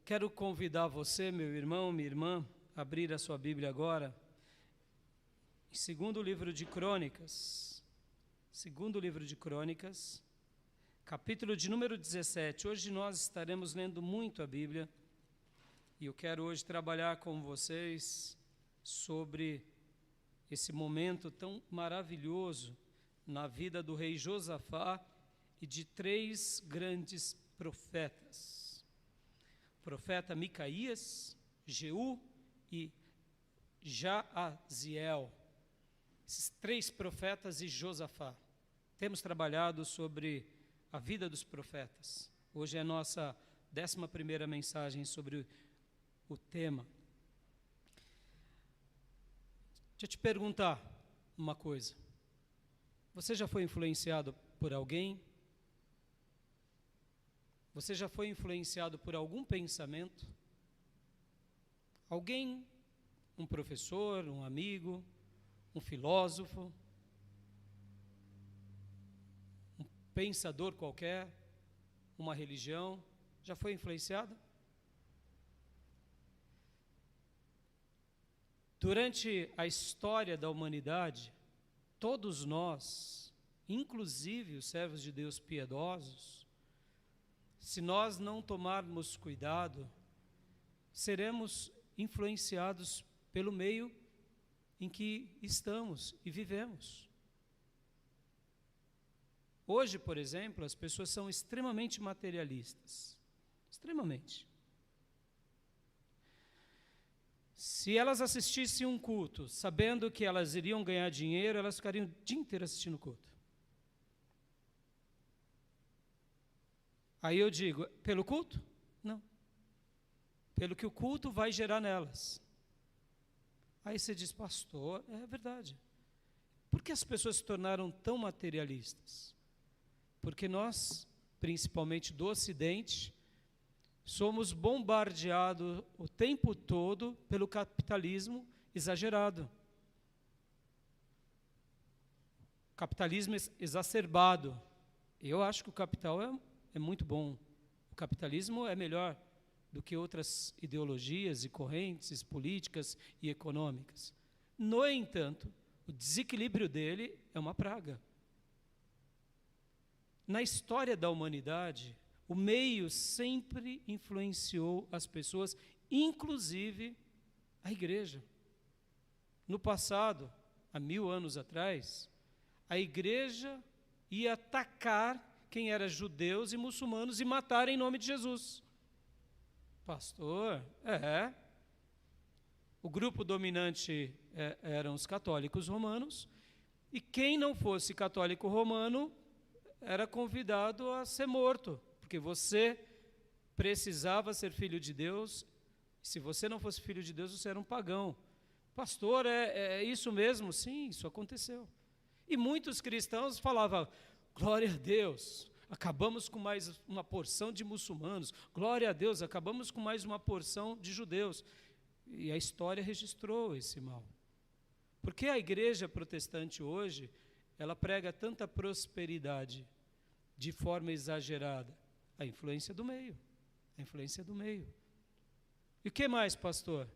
Quero convidar você, meu irmão, minha irmã, a abrir a sua Bíblia agora, em segundo livro de Crônicas, capítulo de número 17. Hoje nós estaremos lendo muito a Bíblia, e eu quero hoje trabalhar com vocês sobre esse momento tão maravilhoso na vida do rei Josafá e de três grandes profetas. Profeta Micaías, Jeú e Jaaziel. Esses três profetas e Josafá. Temos trabalhado sobre a vida dos profetas. Hoje é a nossa 11ª mensagem sobre o tema. Deixa eu te perguntar uma coisa. Você já foi influenciado por alguém? Você já foi influenciado por algum pensamento? Alguém, um professor, um amigo, um filósofo, um pensador qualquer, uma religião, já foi influenciado? Durante a história da humanidade, todos nós, inclusive os servos de Deus piedosos, se nós não tomarmos cuidado, seremos influenciados pelo meio em que estamos e vivemos. Hoje, por exemplo, as pessoas são extremamente materialistas. Extremamente. Se elas assistissem um culto, sabendo que elas iriam ganhar dinheiro, elas ficariam o dia inteiro assistindo o culto. Aí eu digo, pelo culto? Não. Pelo que o culto vai gerar nelas. Aí você diz, pastor, é verdade. Por que as pessoas se tornaram tão materialistas? Porque nós, principalmente do Ocidente, somos bombardeados o tempo todo pelo capitalismo exagerado. Capitalismo exacerbado. Eu acho que o capital é muito bom. O capitalismo é melhor do que outras ideologias e correntes políticas e econômicas. No entanto, o desequilíbrio dele é uma praga. Na história da humanidade, o meio sempre influenciou as pessoas, inclusive a igreja. No passado, há 1000 anos atrás, a igreja ia atacar quem era judeus e muçulmanos e matar em nome de Jesus. Pastor, o grupo dominante eram os católicos romanos, e quem não fosse católico romano era convidado a ser morto, porque você precisava ser filho de Deus, e se você não fosse filho de Deus, você era um pagão. Pastor, é isso mesmo? Sim, isso aconteceu. E muitos cristãos falavam, glória a Deus, acabamos com mais uma porção de muçulmanos, glória a Deus, acabamos com mais uma porção de judeus. E a história registrou esse mal. Por que a igreja protestante hoje, ela prega tanta prosperidade de forma exagerada? A influência do meio. A influência do meio. E o que mais, pastor?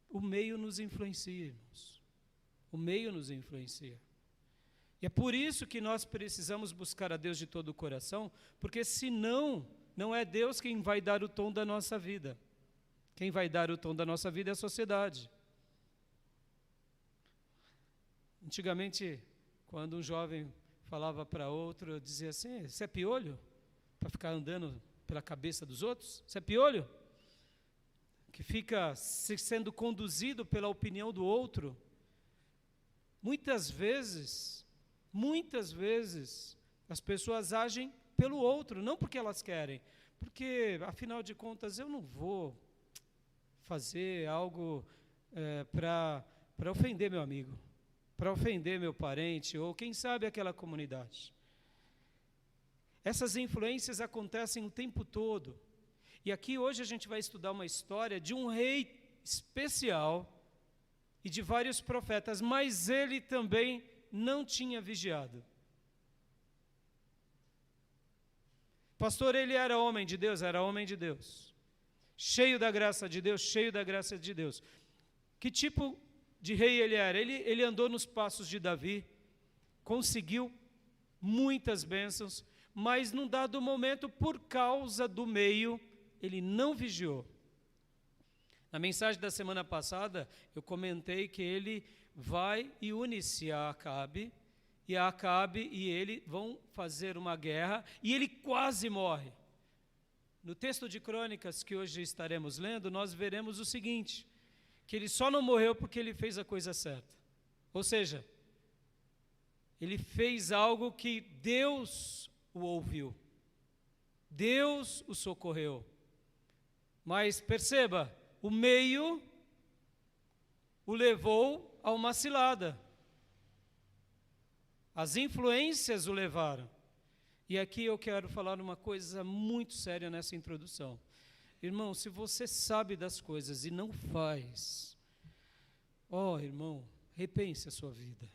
O meio nos influencia, irmãos. O meio nos influencia. E é por isso que nós precisamos buscar a Deus de todo o coração, porque senão, não é Deus quem vai dar o tom da nossa vida. Quem vai dar o tom da nossa vida é a sociedade. Antigamente, quando um jovem falava para outro, eu dizia assim, você é piolho? Para ficar andando pela cabeça dos outros? Você é piolho? Que fica sendo conduzido pela opinião do outro. Muitas vezes, as pessoas agem pelo outro, não porque elas querem. Porque, afinal de contas, eu não vou fazer algo para ofender meu amigo, para ofender meu parente, ou quem sabe aquela comunidade. Essas influências acontecem o tempo todo. E aqui hoje a gente vai estudar uma história de um rei especial e de vários profetas, mas ele também não tinha vigiado. Pastor, ele era homem de Deus? Era homem de Deus. cheio da graça de Deus, cheio da graça de Deus. Que tipo de rei ele era? Ele andou nos passos de Davi, conseguiu muitas bênçãos, mas num dado momento, por causa do meio, ele não vigiou. Na mensagem da semana passada, eu comentei que ele vai e une-se a Acabe, e a Acabe e ele vão fazer uma guerra, e ele quase morre. No texto de Crônicas que hoje estaremos lendo, nós veremos o seguinte, que ele só não morreu porque ele fez a coisa certa. Ou seja, ele fez algo que Deus o ouviu. Deus o socorreu. Mas perceba, o meio o levou a uma cilada. As influências o levaram. E aqui eu quero falar uma coisa muito séria nessa introdução. Irmão, se você sabe das coisas e não faz, irmão, repense a sua vida.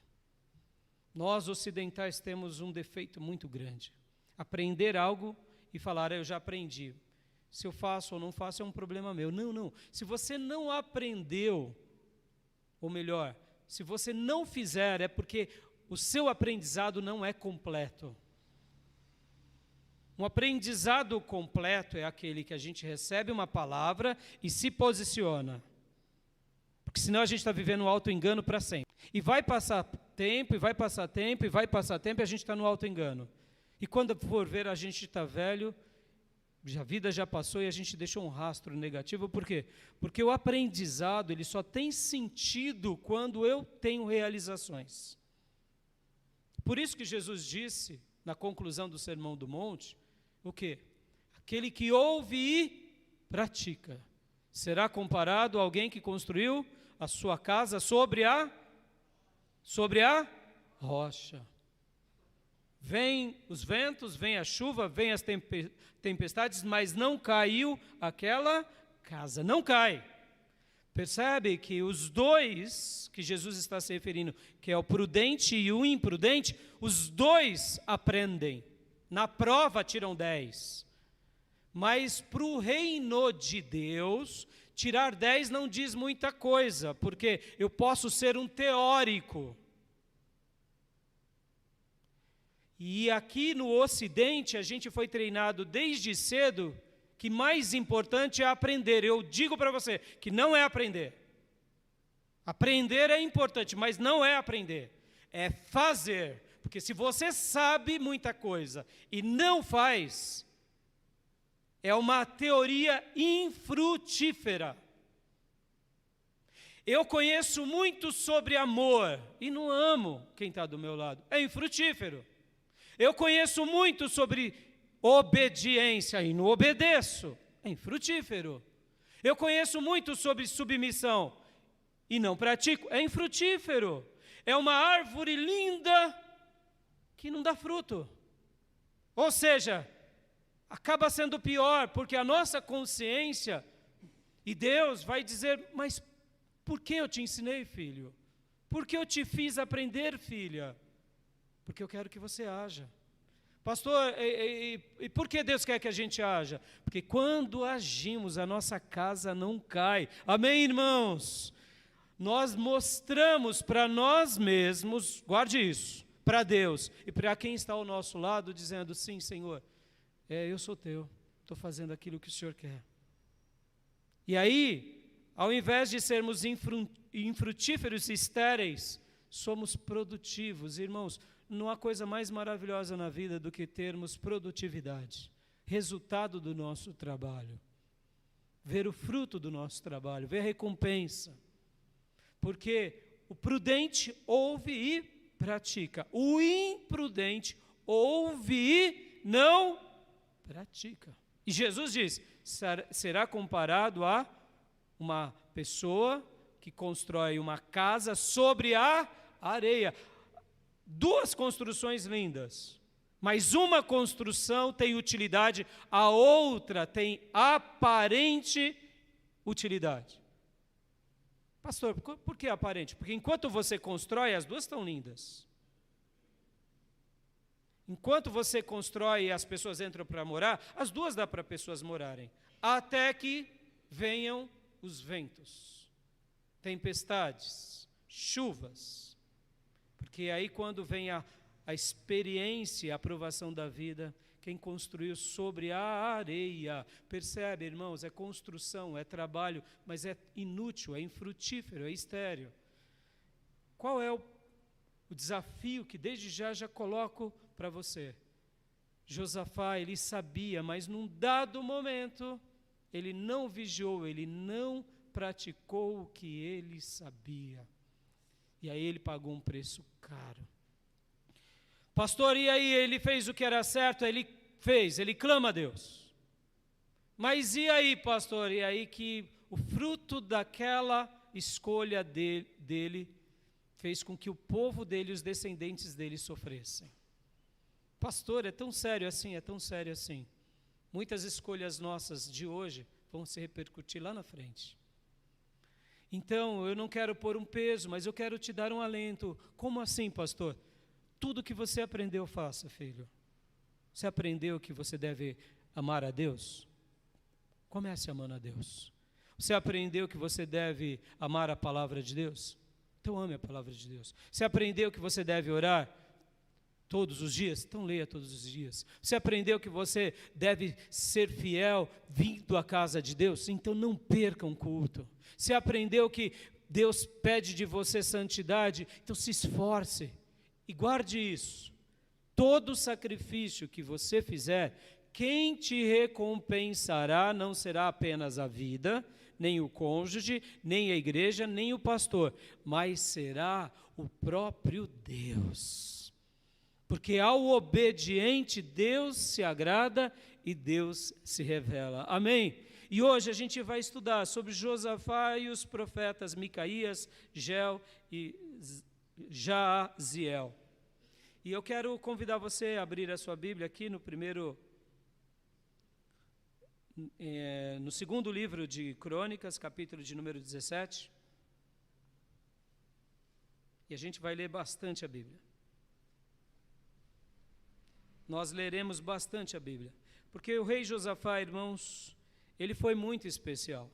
Nós ocidentais temos um defeito muito grande. Aprender algo e falar, eu já aprendi. Se eu faço ou não faço é um problema meu. Não. Se você não aprendeu, ou melhor, se você não fizer, é porque o seu aprendizado não é completo. Um aprendizado completo é aquele que a gente recebe uma palavra e se posiciona. Porque senão a gente está vivendo um auto-engano para sempre. E vai passar tempo, e vai passar tempo, e vai passar tempo, e a gente está no auto-engano. E quando for ver, a gente está velho, a vida já passou e a gente deixou um rastro negativo. Por quê? Porque o aprendizado ele só tem sentido quando eu tenho realizações. Por isso que Jesus disse, na conclusão do Sermão do Monte, o quê? Aquele que ouve e pratica será comparado a alguém que construiu a sua casa sobre a rocha. Vem os ventos, vem a chuva, vem as tempestades, mas não caiu aquela casa, não cai. Percebe que os dois que Jesus está se referindo, que é o prudente e o imprudente, os dois aprendem. Na prova tiram 10. Mas para o reino de Deus, tirar 10 não diz muita coisa, porque eu posso ser um teórico. E aqui no Ocidente, a gente foi treinado desde cedo que mais importante é aprender. Eu digo para você que não é aprender. Aprender é importante, mas não é aprender. É fazer. Porque se você sabe muita coisa e não faz, é uma teoria infrutífera. Eu conheço muito sobre amor e não amo quem está do meu lado. É infrutífero. Eu conheço muito sobre obediência e não obedeço. É infrutífero. Eu conheço muito sobre submissão e não pratico. É infrutífero. É uma árvore linda que não dá fruto. Ou seja, acaba sendo pior, porque a nossa consciência e Deus vai dizer, mas por que eu te ensinei, filho? Por que eu te fiz aprender, filha? Porque eu quero que você haja. Pastor, e por que Deus quer que a gente haja? Porque quando agimos, a nossa casa não cai. Amém, irmãos? Nós mostramos para nós mesmos, guarde isso, para Deus e para quem está ao nosso lado, dizendo, sim, Senhor, eu sou teu, estou fazendo aquilo que o Senhor quer. E aí, ao invés de sermos infrutíferos e estéreis, somos produtivos. Irmãos, não há coisa mais maravilhosa na vida do que termos produtividade, resultado do nosso trabalho, ver o fruto do nosso trabalho, ver a recompensa. Porque o prudente ouve e pratica, o imprudente ouve e não pratica. E Jesus diz, será comparado a uma pessoa que constrói uma casa sobre a areia. Duas construções lindas, mas uma construção tem utilidade, a outra tem aparente utilidade. Pastor, por que aparente? Porque enquanto você constrói, as duas estão lindas. Enquanto você constrói e as pessoas entram para morar, as duas dá para pessoas morarem. Até que venham os ventos, tempestades, chuvas. Porque aí quando vem a experiência, a aprovação da vida, quem construiu sobre a areia, percebe, irmãos, é construção, é trabalho, mas é inútil, é infrutífero, é estéril. Qual é o desafio que desde já coloco para você? Josafá, ele sabia, mas num dado momento, ele não vigiou, ele não praticou o que ele sabia. E aí ele pagou um preço caro. Pastor, e aí ele fez o que era certo? Ele fez, ele clama a Deus. Mas e aí, pastor? E aí que o fruto daquela escolha dele fez com que o povo dele, os descendentes dele sofressem. Pastor, é tão sério assim, é tão sério assim. Muitas escolhas nossas de hoje vão se repercutir lá na frente. Então, eu não quero pôr um peso, mas eu quero te dar um alento. Como assim, pastor? Tudo que você aprendeu, faça, filho. Você aprendeu que você deve amar a Deus? Comece amando a Deus. Você aprendeu que você deve amar a palavra de Deus? Então ame a palavra de Deus. Você aprendeu que você deve orar todos os dias? Então leia todos os dias. Você aprendeu que você deve ser fiel vindo à casa de Deus? Então não perca um culto. Você aprendeu que Deus pede de você santidade? Então se esforce e guarde isso. Todo sacrifício que você fizer, quem te recompensará não será apenas a vida, nem o cônjuge, nem a igreja, nem o pastor, mas será o próprio Deus. Porque ao obediente, Deus se agrada e Deus se revela. Amém? E hoje a gente vai estudar sobre Josafá e os profetas Micaías, Geu e Jaaziel. E eu quero convidar você a abrir a sua Bíblia aqui no segundo livro de Crônicas, capítulo de número 17. E a gente vai ler bastante a Bíblia. Nós leremos bastante a Bíblia. Porque o rei Josafá, irmãos, ele foi muito especial.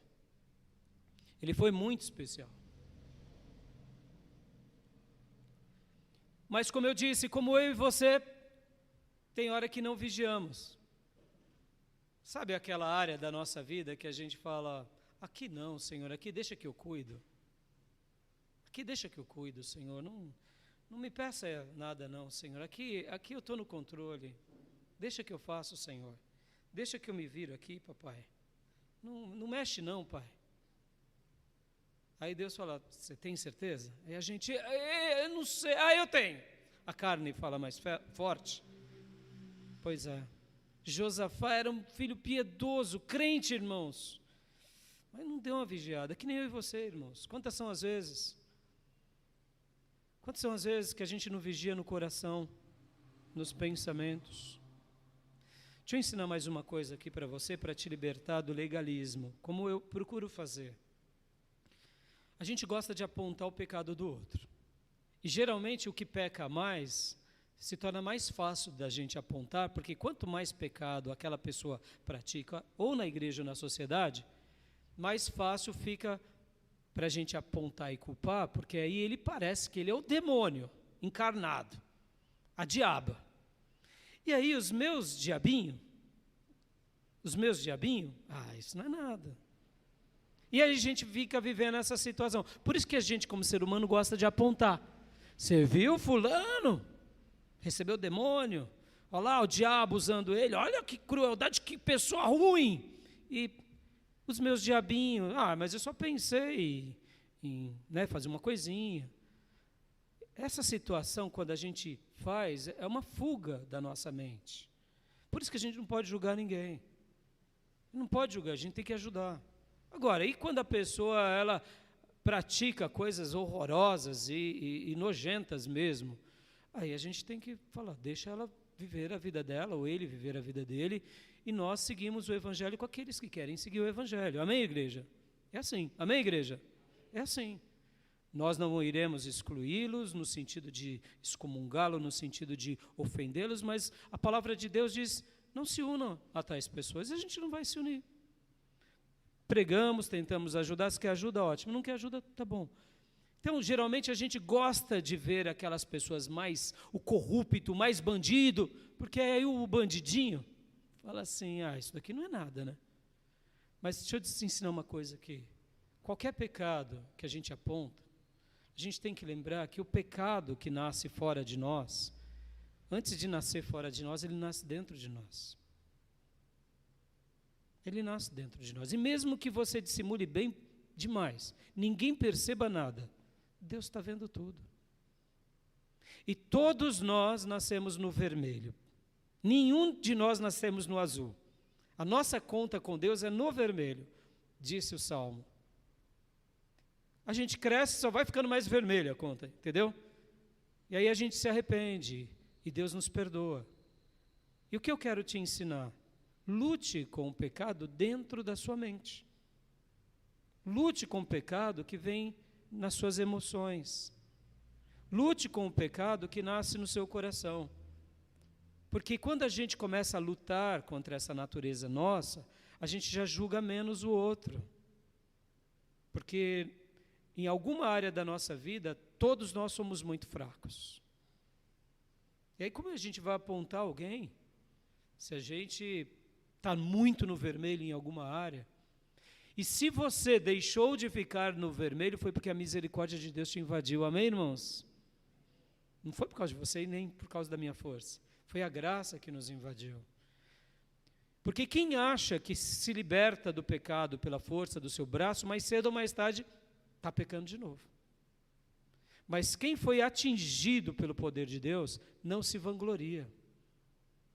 Ele foi muito especial. Mas como eu disse, como eu e você, tem hora que não vigiamos. Sabe aquela área da nossa vida que a gente fala, aqui não, Senhor, aqui deixa que eu cuido. Aqui deixa que eu cuido, Senhor, não me peça nada não, Senhor, aqui eu estou no controle. Deixa que eu faço, Senhor. Deixa que eu me viro aqui, papai. Não mexe não, pai. Aí Deus fala, você tem certeza? Aí a gente, eu não sei, eu tenho. A carne fala mais forte. Pois é. Josafá era um filho piedoso, crente, irmãos. Mas não deu uma vigiada, que nem eu e você, irmãos. Quantas são as vezes? Quantas são as vezes que a gente não vigia no coração, nos pensamentos? Deixa eu ensinar mais uma coisa aqui para você, para te libertar do legalismo, como eu procuro fazer. A gente gosta de apontar o pecado do outro. E geralmente o que peca mais se torna mais fácil da gente apontar, porque quanto mais pecado aquela pessoa pratica, ou na igreja ou na sociedade, mais fácil fica para a gente apontar e culpar, porque aí ele parece que ele é o demônio encarnado, a diaba. E aí os meus diabinhos, isso não é nada. E aí a gente fica vivendo essa situação. Por isso que a gente, como ser humano, gosta de apontar. Você viu fulano? Recebeu o demônio? Olha lá o diabo usando ele. Olha que crueldade, que pessoa ruim. E os meus diabinhos, mas eu só pensei em fazer uma coisinha. Essa situação, quando a gente faz, é uma fuga da nossa mente. Por isso que a gente não pode julgar ninguém. Não pode julgar, a gente tem que ajudar. Agora, e quando a pessoa ela pratica coisas horrorosas e nojentas mesmo, aí a gente tem que falar, deixa ela viver a vida dela, ou ele viver a vida dele, e nós seguimos o Evangelho com aqueles que querem seguir o Evangelho. Amém, igreja? É assim. Amém, igreja? É assim. Nós não iremos excluí-los no sentido de excomungá-los, no sentido de ofendê-los, mas a palavra de Deus diz, não se unam a tais pessoas, e a gente não vai se unir. pregamos, tentamos ajudar, se quer ajuda, ótimo, não quer ajuda, tá bom. Então, geralmente, a gente gosta de ver aquelas pessoas mais, o corrupto, mais bandido, porque aí o bandidinho fala assim, isso daqui não é nada, né? Mas deixa eu te ensinar uma coisa aqui. Qualquer pecado que a gente aponta, a gente tem que lembrar que o pecado que nasce fora de nós, antes de nascer fora de nós, ele nasce dentro de nós. Ele nasce dentro de nós. E mesmo que você dissimule bem demais, ninguém perceba nada, Deus está vendo tudo. E todos nós nascemos no vermelho. Nenhum de nós nascemos no azul. A nossa conta com Deus é no vermelho, disse o Salmo. A gente cresce, só vai ficando mais vermelha a conta, entendeu? E aí a gente se arrepende e Deus nos perdoa. E o que eu quero te ensinar? Lute com o pecado dentro da sua mente. Lute com o pecado que vem nas suas emoções. Lute com o pecado que nasce no seu coração. Porque quando a gente começa a lutar contra essa natureza nossa, a gente já julga menos o outro. Porque em alguma área da nossa vida, todos nós somos muito fracos. E aí como a gente vai apontar alguém, se a gente está muito no vermelho em alguma área? E se você deixou de ficar no vermelho, foi porque a misericórdia de Deus te invadiu. Amém, irmãos? Não foi por causa de você e nem por causa da minha força. Foi a graça que nos invadiu. Porque quem acha que se liberta do pecado pela força do seu braço, mais cedo ou mais tarde, está pecando de novo. Mas quem foi atingido pelo poder de Deus, não se vangloria.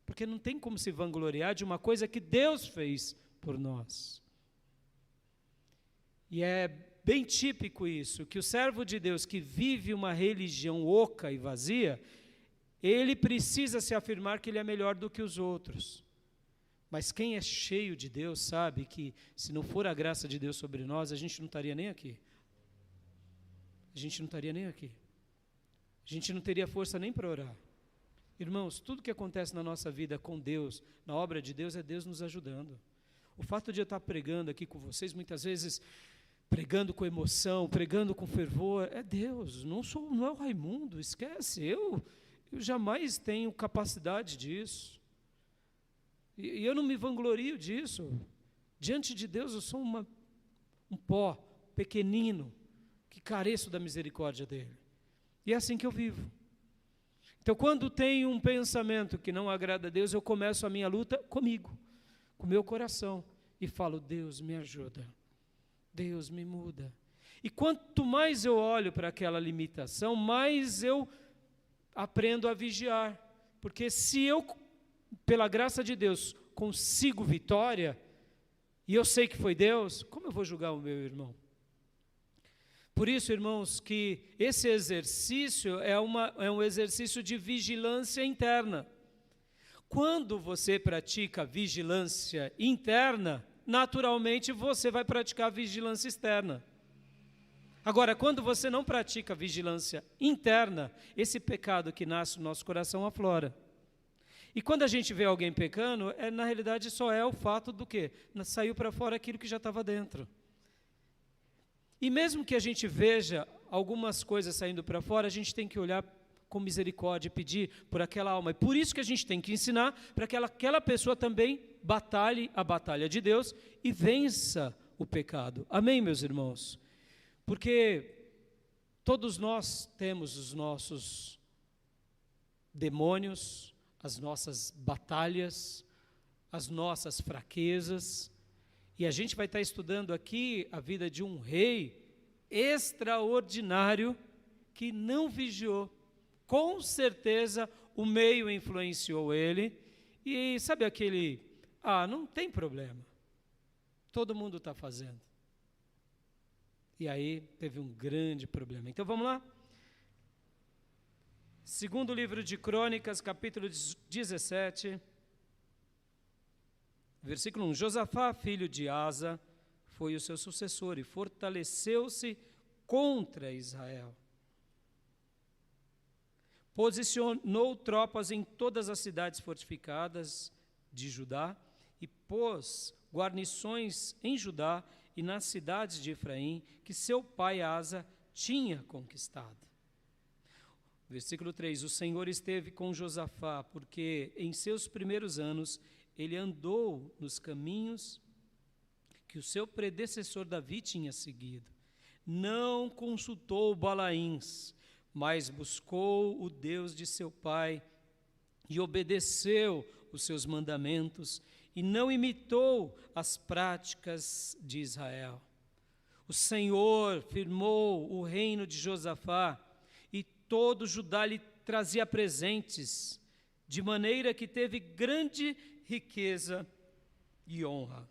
Porque não tem como se vangloriar de uma coisa que Deus fez por nós. E é bem típico isso, que o servo de Deus que vive uma religião oca e vazia, ele precisa se afirmar que ele é melhor do que os outros. Mas quem é cheio de Deus sabe que se não for a graça de Deus sobre nós, a gente não estaria nem aqui. A gente não estaria nem aqui. A gente não teria força nem para orar. Irmãos, tudo que acontece na nossa vida com Deus, na obra de Deus, é Deus nos ajudando. O fato de eu estar pregando aqui com vocês, muitas vezes pregando com emoção, pregando com fervor, é Deus, não é o Raimundo, esquece, eu jamais tenho capacidade disso. E eu não me vanglorio disso. Diante de Deus eu sou um pó pequenino, que careço da misericórdia dEle. E é assim que eu vivo. Então, quando tenho um pensamento que não agrada a Deus, eu começo a minha luta comigo, com o meu coração, e falo, Deus me ajuda, Deus me muda. E quanto mais eu olho para aquela limitação, mais eu aprendo a vigiar. Porque se eu, pela graça de Deus, consigo vitória, e eu sei que foi Deus, como eu vou julgar o meu irmão? Por isso, irmãos, que esse exercício é um exercício de vigilância interna. Quando você pratica vigilância interna, naturalmente você vai praticar vigilância externa. Agora, quando você não pratica vigilância interna, esse pecado que nasce no nosso coração aflora. E quando a gente vê alguém pecando, na realidade só é o fato do quê? Saiu para fora aquilo que já estava dentro. E mesmo que a gente veja algumas coisas saindo para fora, a gente tem que olhar com misericórdia e pedir por aquela alma. E por isso que a gente tem que ensinar para que aquela pessoa também batalhe a batalha de Deus e vença o pecado. Amém, meus irmãos? Porque todos nós temos os nossos demônios, as nossas batalhas, as nossas fraquezas. E a gente vai estar estudando aqui a vida de um rei extraordinário que não vigiou. Com certeza o meio influenciou ele. E sabe aquele, não tem problema, todo mundo está fazendo. E aí teve um grande problema. Então vamos lá? Segundo livro de Crônicas, capítulo 17, versículo 1. Josafá, filho de Asa, foi o seu sucessor e fortaleceu-se contra Israel. Posicionou tropas em todas as cidades fortificadas de Judá e pôs guarnições em Judá e nas cidades de Efraim, que seu pai Asa tinha conquistado. Versículo 3, o Senhor esteve com Josafá, porque em seus primeiros anos ele andou nos caminhos que o seu predecessor Davi tinha seguido. Não consultou Balaíns, mas buscou o Deus de seu pai e obedeceu os seus mandamentos e não imitou as práticas de Israel. O Senhor firmou o reino de Josafá e todo Judá lhe trazia presentes, de maneira que teve grande riqueza e honra.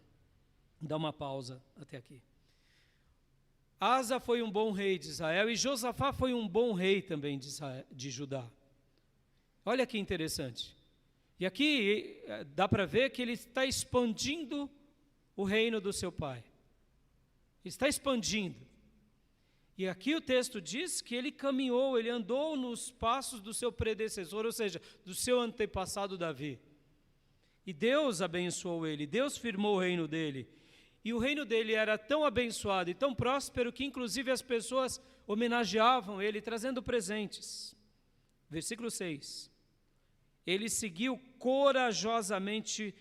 Dá uma pausa até aqui. Asa foi um bom rei de Israel e Josafá foi um bom rei também de Judá. Olha que interessante. E aqui dá para ver que ele está expandindo o reino do seu pai. Está expandindo. E aqui o texto diz que ele caminhou, ele andou nos passos do seu predecessor, ou seja, do seu antepassado Davi. E Deus abençoou ele, Deus firmou o reino dele. E o reino dele era tão abençoado e tão próspero que inclusive as pessoas homenageavam ele, trazendo presentes. Versículo 6. Ele seguiu corajosamente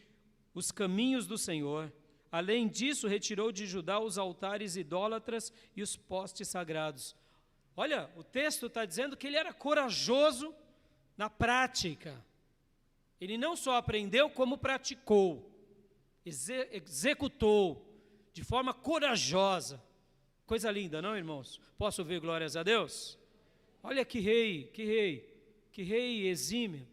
os caminhos do Senhor. Além disso, retirou de Judá os altares idólatras e os postes sagrados. Olha, o texto está dizendo que ele era corajoso na prática. Ele não só aprendeu, como praticou, executou de forma corajosa. Coisa linda, não, irmãos? Posso ouvir glórias a Deus? Olha que rei exímio.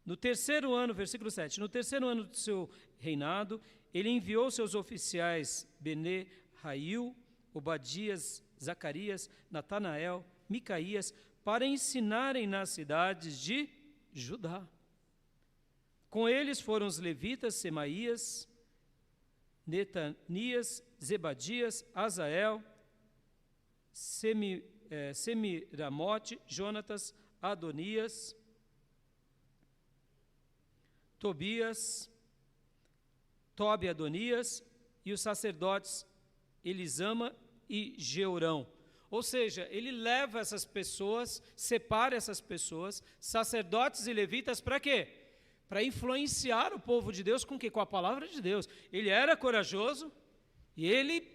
No terceiro ano, versículo 7, no terceiro ano do seu reinado, ele enviou seus oficiais Bené, Rail, Obadias, Zacarias, Natanael, Micaías, para ensinarem nas cidades de Judá. Com eles foram os levitas Semaías, Netanias, Zebadias, Azael, Semiramote, Jonatas, Adonias, Tobias, Tobi Adonias e os sacerdotes Elisama e Jeurão. Ou seja, ele leva essas pessoas, separa essas pessoas, sacerdotes e levitas, para quê? Para influenciar o povo de Deus com o quê? Com a palavra de Deus. Ele era corajoso e ele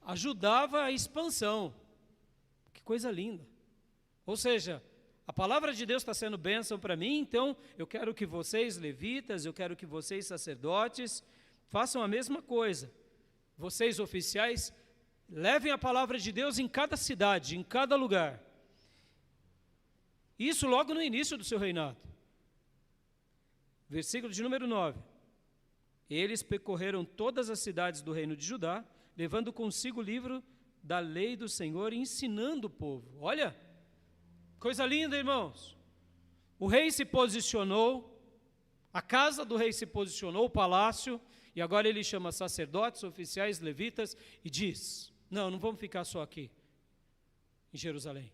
ajudava a expansão. Que coisa linda. Ou seja, a palavra de Deus está sendo bênção para mim, então eu quero que vocês, levitas, eu quero que vocês, sacerdotes, façam a mesma coisa. Vocês, oficiais, levem a palavra de Deus em cada cidade, em cada lugar. Isso logo no início do seu reinado. Versículo de número 9. Eles percorreram todas as cidades do reino de Judá, levando consigo o livro da lei do Senhor e ensinando o povo. Olha, coisa linda, irmãos. O rei se posicionou, a casa do rei se posicionou, o palácio, e agora ele chama sacerdotes, oficiais, levitas, e diz, não vamos ficar só aqui, em Jerusalém.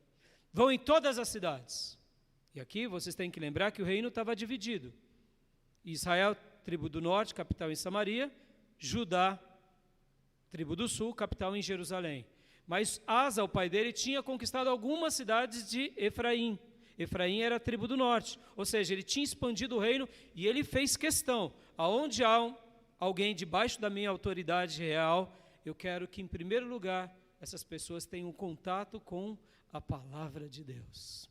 Vão em todas as cidades. E aqui vocês têm que lembrar que o reino estava dividido. Israel, tribo do norte, capital em Samaria, Judá, tribo do sul, capital em Jerusalém. Mas Asa, o pai dele, tinha conquistado algumas cidades de Efraim. Efraim era a tribo do norte, ou seja, ele tinha expandido o reino e ele fez questão. Aonde há alguém debaixo da minha autoridade real, eu quero que, em primeiro lugar, essas pessoas tenham contato com a palavra de Deus.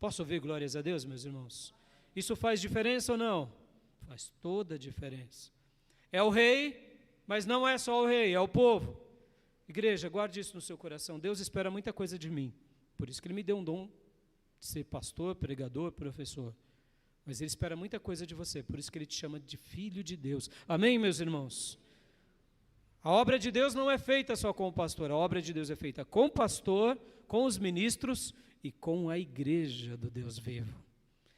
Posso ouvir glórias a Deus, meus irmãos? Isso faz diferença ou não? Faz toda a diferença. É o rei, mas não é só o rei, é o povo. Igreja, guarde isso no seu coração. Deus espera muita coisa de mim. Por isso que Ele me deu um dom de ser pastor, pregador, professor. Mas Ele espera muita coisa de você. Por isso que Ele te chama de filho de Deus. Amém, meus irmãos? A obra de Deus não é feita só com o pastor. A obra de Deus é feita com o pastor, com os ministros e com a igreja do Deus vivo.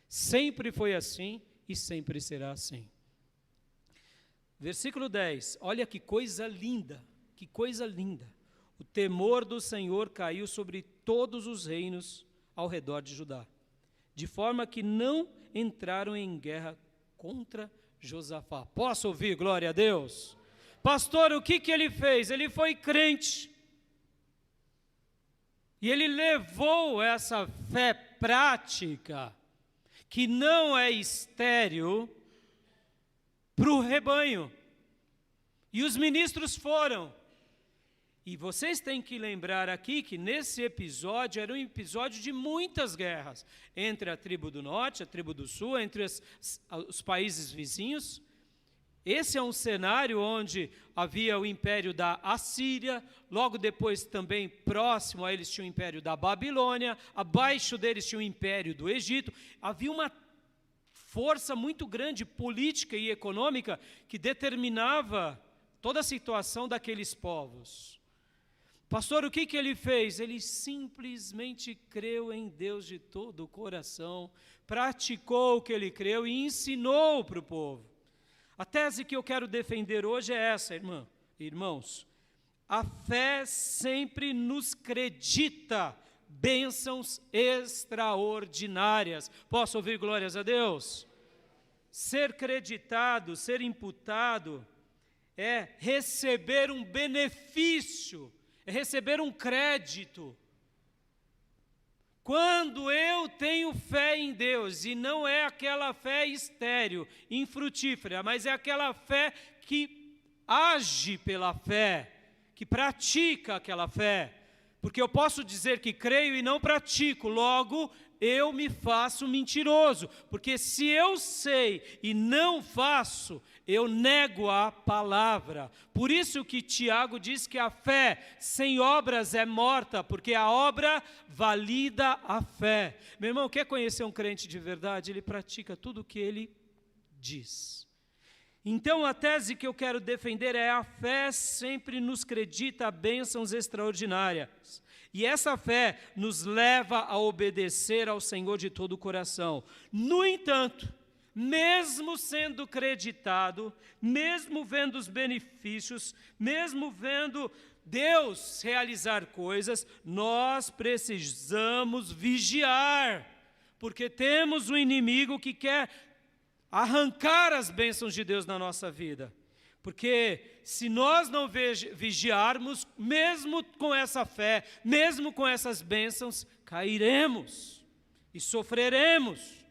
Sempre foi assim e sempre será assim. Versículo 10. Olha que coisa linda. Que coisa linda. O temor do Senhor caiu sobre todos os reinos ao redor de Judá, de forma que não entraram em guerra contra Josafá. Posso ouvir? Glória a Deus. Pastor, o que ele fez? Ele foi crente. E ele levou essa fé prática, que não é estéril, para o rebanho. E os ministros foram. E vocês têm que lembrar aqui que nesse episódio era um episódio de muitas guerras, entre a tribo do norte, a tribo do sul, entre os países vizinhos. Esse é um cenário onde havia o império da Assíria, logo depois também próximo a eles tinha o império da Babilônia, abaixo deles tinha o império do Egito. Havia uma força muito grande política e econômica que determinava toda a situação daqueles povos. Pastor, o que ele fez? Ele simplesmente creu em Deus de todo o coração, praticou o que ele creu e ensinou para o povo. A tese que eu quero defender hoje é essa, irmãos. A fé sempre nos acredita bênçãos extraordinárias. Posso ouvir glórias a Deus? Ser creditado, ser imputado, é receber um benefício, é receber um crédito. Quando eu tenho fé em Deus, e não é aquela fé estéril, infrutífera, mas é aquela fé que age pela fé, que pratica aquela fé, porque eu posso dizer que creio e não pratico, logo eu me faço mentiroso, porque se eu sei e não faço, eu nego a palavra. Por isso que Tiago diz que a fé sem obras é morta, porque a obra valida a fé. Meu irmão, quer conhecer um crente de verdade? Ele pratica tudo o que ele diz. Então a tese que eu quero defender é: a fé sempre nos acredita bênçãos extraordinárias. E essa fé nos leva a obedecer ao Senhor de todo o coração. No entanto, mesmo sendo creditado, mesmo vendo os benefícios, mesmo vendo Deus realizar coisas, nós precisamos vigiar, porque temos um inimigo que quer arrancar as bênçãos de Deus na nossa vida. Porque se nós não vigiarmos, mesmo com essa fé, mesmo com essas bênçãos, cairemos e sofreremos.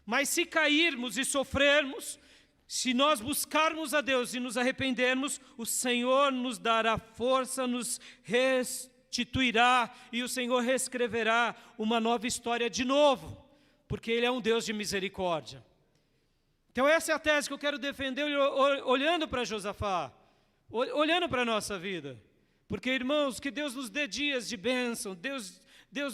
Mas se cairmos e sofrermos, se nós buscarmos a Deus e nos arrependermos, o Senhor nos dará força, nos restituirá e o Senhor reescreverá uma nova história de novo, porque Ele é um Deus de misericórdia. Então essa é a tese que eu quero defender olhando para Josafá, olhando para a nossa vida. Porque, irmãos, que Deus nos dê dias de bênção, Deus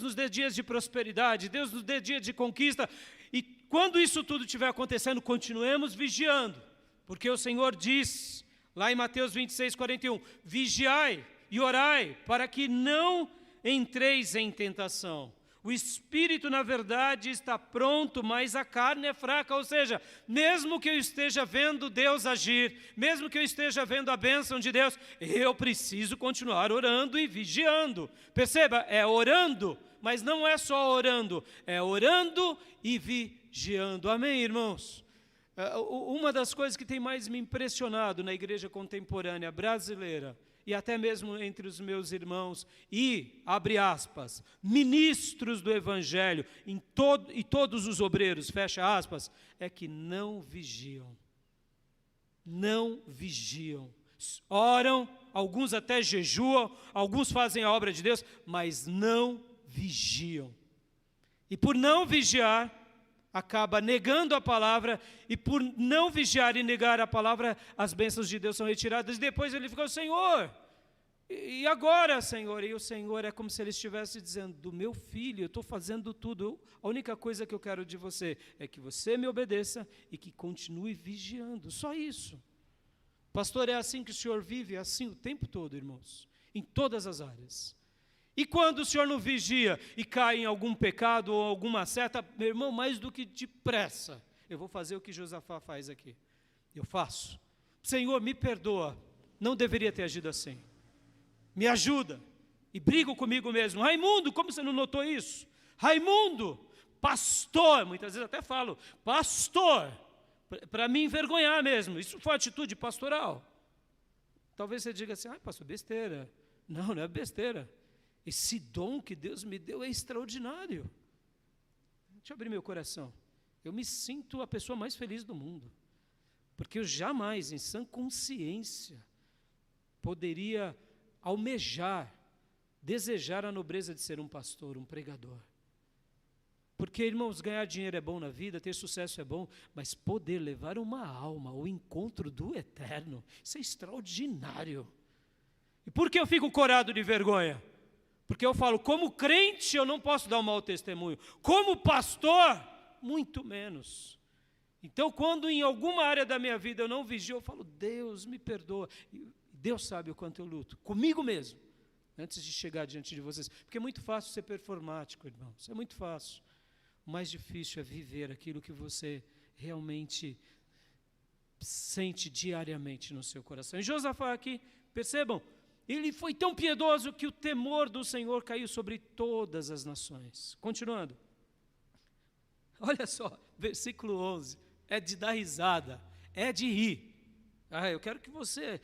nos dê dias de prosperidade, Deus nos dê dias de conquista. E quando isso tudo estiver acontecendo, continuemos vigiando. Porque o Senhor diz, lá em Mateus 26, 41, vigiai e orai, para que não entreis em tentação. O espírito, na verdade, está pronto, mas a carne é fraca. Ou seja, mesmo que eu esteja vendo Deus agir, mesmo que eu esteja vendo a bênção de Deus, eu preciso continuar orando e vigiando. Perceba, é orando, mas não é só orando, é orando e vigiando. Amém, irmãos? Uma das coisas que tem mais me impressionado na igreja contemporânea brasileira, e até mesmo entre os meus irmãos, e, abre aspas, ministros do Evangelho, e todos os obreiros, fecha aspas, é que não vigiam. Não vigiam. Oram, alguns até jejuam, alguns fazem a obra de Deus, mas não vigiam. E por não vigiar, acaba negando a palavra, e por não vigiar e negar a palavra, as bênçãos de Deus são retiradas, e depois ele fica: Senhor, e agora, Senhor? E o Senhor é como se ele estivesse dizendo: do meu filho, eu estou fazendo tudo, a única coisa que eu quero de você é que você me obedeça e que continue vigiando, só isso. Pastor, é assim que o Senhor vive? É assim o tempo todo, irmãos, em todas as áreas. E quando o Senhor não vigia e cai em algum pecado ou alguma seta, meu irmão, mais do que depressa, eu vou fazer o que Josafá faz aqui. Eu faço. Senhor, me perdoa, não deveria ter agido assim. Me ajuda. E brigo comigo mesmo. Raimundo, como você não notou isso? Raimundo, pastor, muitas vezes até falo, pastor, para me envergonhar mesmo. Isso foi atitude pastoral. Talvez você diga assim, pastor, besteira. Não, não é besteira. Esse dom que Deus me deu é extraordinário. Deixa eu abrir meu coração. Eu me sinto a pessoa mais feliz do mundo. Porque eu jamais, em sã consciência, poderia almejar, desejar a nobreza de ser um pastor, um pregador. Porque, irmãos, ganhar dinheiro é bom na vida, ter sucesso é bom, mas poder levar uma alma ao encontro do eterno, isso é extraordinário. E por que eu fico corado de vergonha? Porque eu falo, como crente eu não posso dar um mau testemunho, como pastor, muito menos. Então, quando em alguma área da minha vida eu não vigio, eu falo, Deus me perdoa. E Deus sabe o quanto eu luto, comigo mesmo, antes de chegar diante de vocês. Porque é muito fácil ser performático, irmãos, é muito fácil. O mais difícil é viver aquilo que você realmente sente diariamente no seu coração. E Josafá aqui, percebam, ele foi tão piedoso que o temor do Senhor caiu sobre todas as nações. Continuando. Olha só, versículo 11, é de dar risada, é de rir. Eu quero que você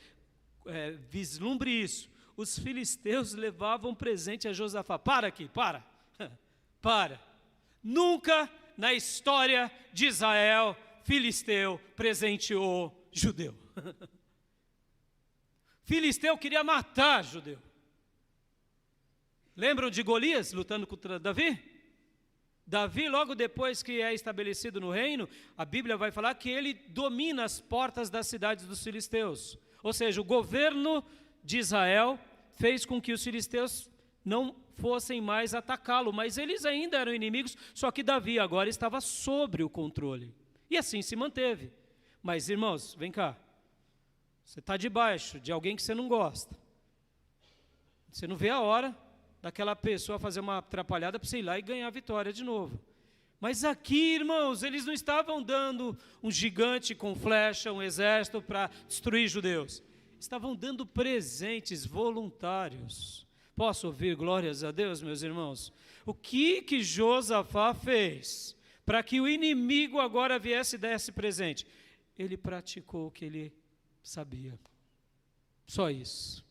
vislumbre isso. Os filisteus levavam presente a Josafá. Para aqui, para. Nunca na história de Israel, filisteu presenteou judeu. Filisteu queria matar judeu. Lembram de Golias lutando contra Davi? Davi, logo depois que é estabelecido no reino, a Bíblia vai falar que ele domina as portas das cidades dos filisteus. Ou seja, o governo de Israel fez com que os filisteus não fossem mais atacá-lo, mas eles ainda eram inimigos, só que Davi agora estava sobre o controle. E assim se manteve. Mas, irmãos, vem cá. Você está debaixo de alguém que você não gosta. Você não vê a hora daquela pessoa fazer uma atrapalhada para você ir lá e ganhar a vitória de novo. Mas aqui, irmãos, eles não estavam dando um gigante com flecha, um exército para destruir judeus. Estavam dando presentes voluntários. Posso ouvir glórias a Deus, meus irmãos? O que Josafá fez para que o inimigo agora viesse e desse presente? Ele praticou o que ele sabia. Só isso.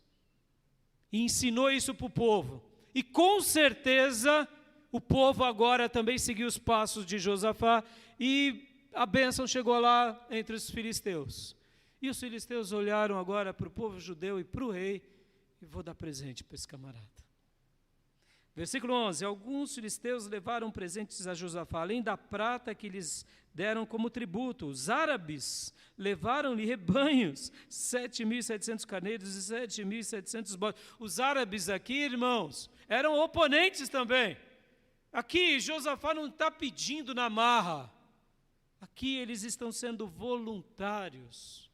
E ensinou isso para o povo. E com certeza o povo agora também seguiu os passos de Josafá e a bênção chegou lá entre os filisteus. E os filisteus olharam agora para o povo judeu e para o rei e vou dar presente para esse camarada. Versículo 11, alguns filisteus levaram presentes a Josafá, além da prata que lhes deram como tributo. Os árabes levaram-lhe rebanhos, 7.700 carneiros e 7.700 bodes. Os árabes aqui, irmãos, eram oponentes também. Aqui Josafá não está pedindo na marra. Aqui eles estão sendo voluntários.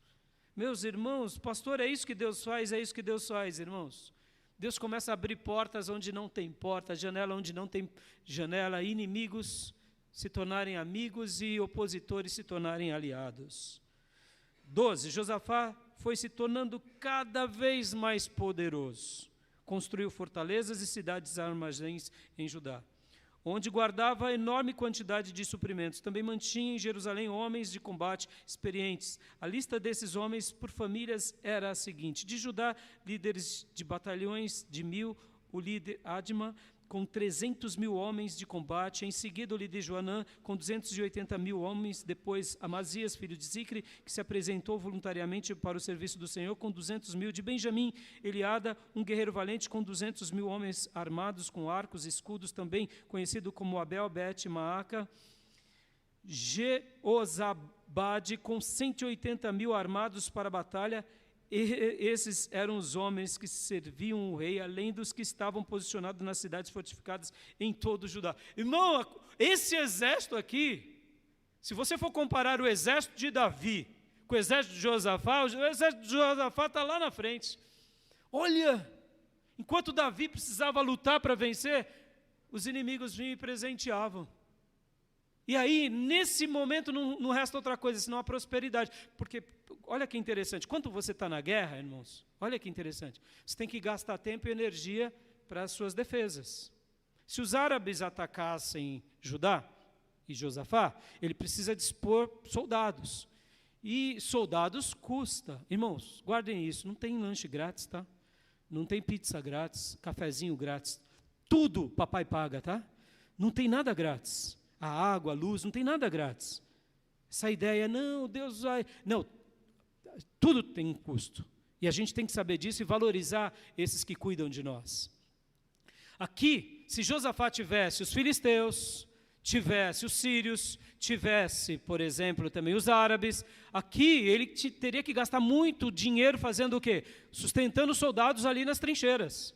Meus irmãos, pastor, é isso que Deus faz, irmãos. Deus começa a abrir portas onde não tem porta, janela onde não tem janela, inimigos se tornarem amigos e opositores se tornarem aliados. 12. Josafá foi se tornando cada vez mais poderoso. Construiu fortalezas e cidades armazéns em Judá, onde guardava enorme quantidade de suprimentos. Também mantinha em Jerusalém homens de combate experientes. A lista desses homens por famílias era a seguinte: de Judá, líderes de batalhões de 1.000, o líder Adma, com 300.000 homens de combate. Em seguida, o líder Joanã, com 280.000 homens. Depois, Amazias, filho de Zicre, que se apresentou voluntariamente para o serviço do Senhor, com 200.000. De Benjamim, Eliada, um guerreiro valente, com 200.000 homens armados com arcos e escudos, também conhecido como Abel, Bet, Maaca. Jeozabade, com 180.000 armados para a batalha. Esses eram os homens que serviam o rei, além dos que estavam posicionados nas cidades fortificadas em todo o Judá. Irmão, esse exército aqui, se você for comparar o exército de Davi com o exército de Josafá, o exército de Josafá está lá na frente. Olha, enquanto Davi precisava lutar para vencer, os inimigos vinham e presenteavam. E aí, nesse momento, não resta outra coisa, senão a prosperidade. Porque, olha que interessante, quando você está na guerra, irmãos, olha que interessante, você tem que gastar tempo e energia para as suas defesas. Se os árabes atacassem Judá e Josafá, ele precisa dispor soldados. E soldados custa. Irmãos, guardem isso, não tem lanche grátis, tá? Não tem pizza grátis, cafezinho grátis. Tudo papai paga, tá? Não tem nada grátis. A água, a luz, não tem nada grátis. Essa ideia, não, Deus vai... Não, tudo tem um custo. E a gente tem que saber disso e valorizar esses que cuidam de nós. Aqui, se Josafá tivesse os filisteus, tivesse os sírios, tivesse, por exemplo, também os árabes, aqui ele teria que gastar muito dinheiro fazendo o quê? Sustentando os soldados ali nas trincheiras,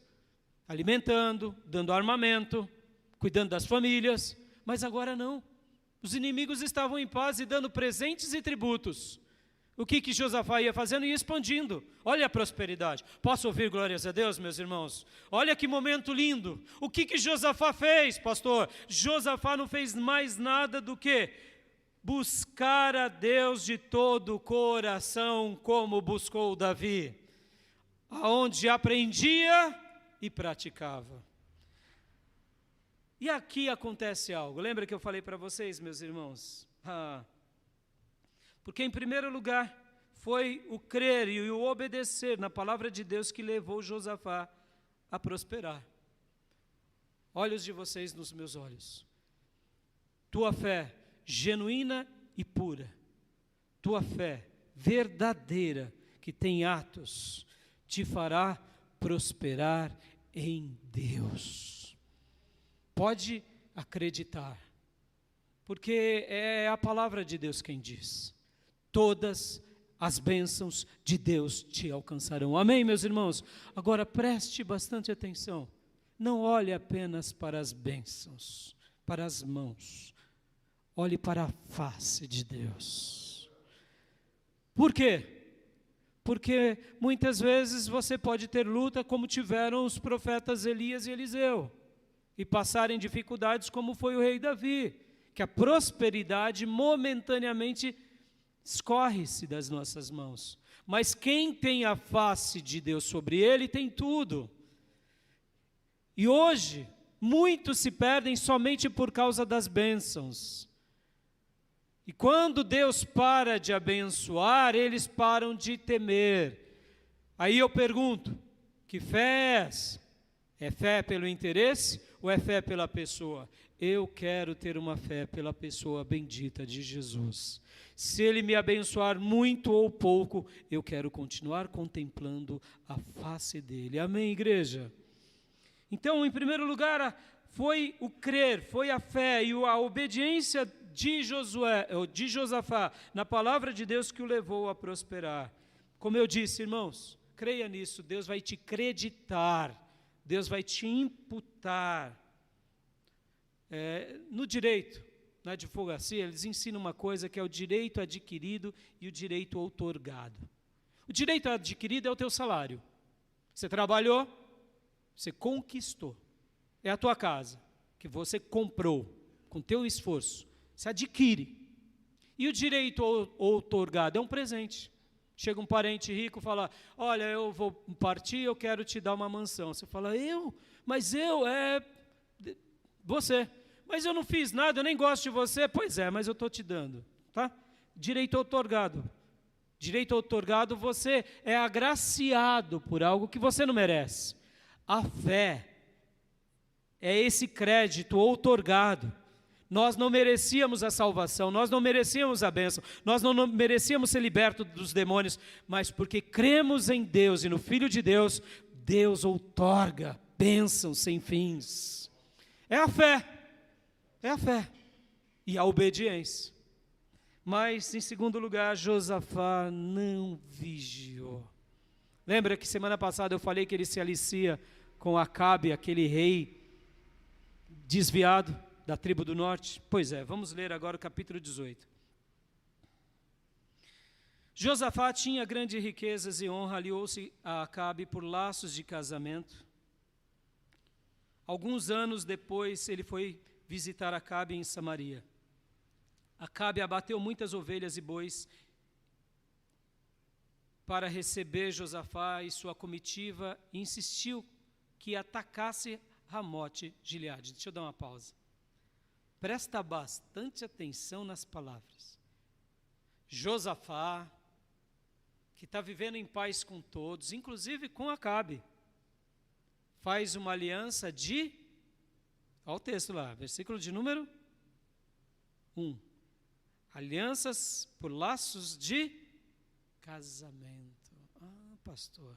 alimentando, dando armamento, cuidando das famílias, mas agora não. Os inimigos estavam em paz e dando presentes e tributos. O que Josafá ia fazendo? Ia expandindo. Olha a prosperidade. Posso ouvir glórias a Deus, meus irmãos? Olha que momento lindo. O que Josafá fez, pastor? Josafá não fez mais nada do que buscar a Deus de todo o coração, como buscou Davi, aonde aprendia e praticava. E aqui acontece algo. Lembra que eu falei para vocês, meus irmãos? Porque, em primeiro lugar, foi o crer e o obedecer na palavra de Deus que levou Josafá a prosperar. Olhos de vocês nos meus olhos. Tua fé genuína e pura, tua fé verdadeira, que tem atos, te fará prosperar em Deus. Pode acreditar, porque é a palavra de Deus quem diz. Todas as bênçãos de Deus te alcançarão. Amém, meus irmãos? Agora preste bastante atenção. Não olhe apenas para as bênçãos, para as mãos. Olhe para a face de Deus. Por quê? Porque muitas vezes você pode ter luta como tiveram os profetas Elias e Eliseu, e passarem dificuldades como foi o rei Davi, que a prosperidade momentaneamente escorre-se das nossas mãos. Mas quem tem a face de Deus sobre ele tem tudo. E hoje, muitos se perdem somente por causa das bênçãos. E quando Deus para de abençoar, eles param de temer. Aí eu pergunto, que fé é essa? É fé pelo interesse ou é fé pela pessoa? Eu quero ter uma fé pela pessoa bendita de Jesus. Se Ele me abençoar muito ou pouco, eu quero continuar contemplando a face dEle. Amém, igreja? Então, em primeiro lugar, foi o crer, foi a fé e a obediência de Josafá na palavra de Deus que o levou a prosperar. Como eu disse, irmãos, creia nisso, Deus vai te creditar, Deus vai te imputar. No direito, na advocacia, eles ensinam uma coisa que é o direito adquirido e o direito outorgado. O direito adquirido é o teu salário. Você trabalhou, você conquistou. É a tua casa, que você comprou com teu esforço. Você adquire. E o direito outorgado é um presente. Chega um parente rico e fala, olha, eu vou partir, eu quero te dar uma mansão. Você fala, você. Mas eu não fiz nada, eu nem gosto de você. Pois é, mas eu estou te dando. Tá? Direito outorgado. Direito outorgado, você é agraciado por algo que você não merece. A fé é esse crédito outorgado. Nós não merecíamos a salvação, nós não merecíamos a bênção, nós não merecíamos ser libertos dos demônios, mas porque cremos em Deus e no Filho de Deus, Deus outorga bênçãos sem fins. É a fé e a obediência. Mas, em segundo lugar, Josafá não vigiou. Lembra que semana passada eu falei que ele se alicia com Acabe, aquele rei desviado da tribo do norte? Pois é, vamos ler agora o capítulo 18. Josafá tinha grandes riquezas e honra, aliou-se a Acabe por laços de casamento. Alguns anos depois, ele foi visitar Acabe em Samaria. Acabe abateu muitas ovelhas e bois para receber Josafá e sua comitiva e insistiu que atacasse Ramote Gileade. Deixa eu dar uma pausa. Presta bastante atenção nas palavras. Josafá, que está vivendo em paz com todos, inclusive com Acabe, faz uma aliança de, olha o texto lá, versículo de número 1. Alianças por laços de casamento. Ah, pastor.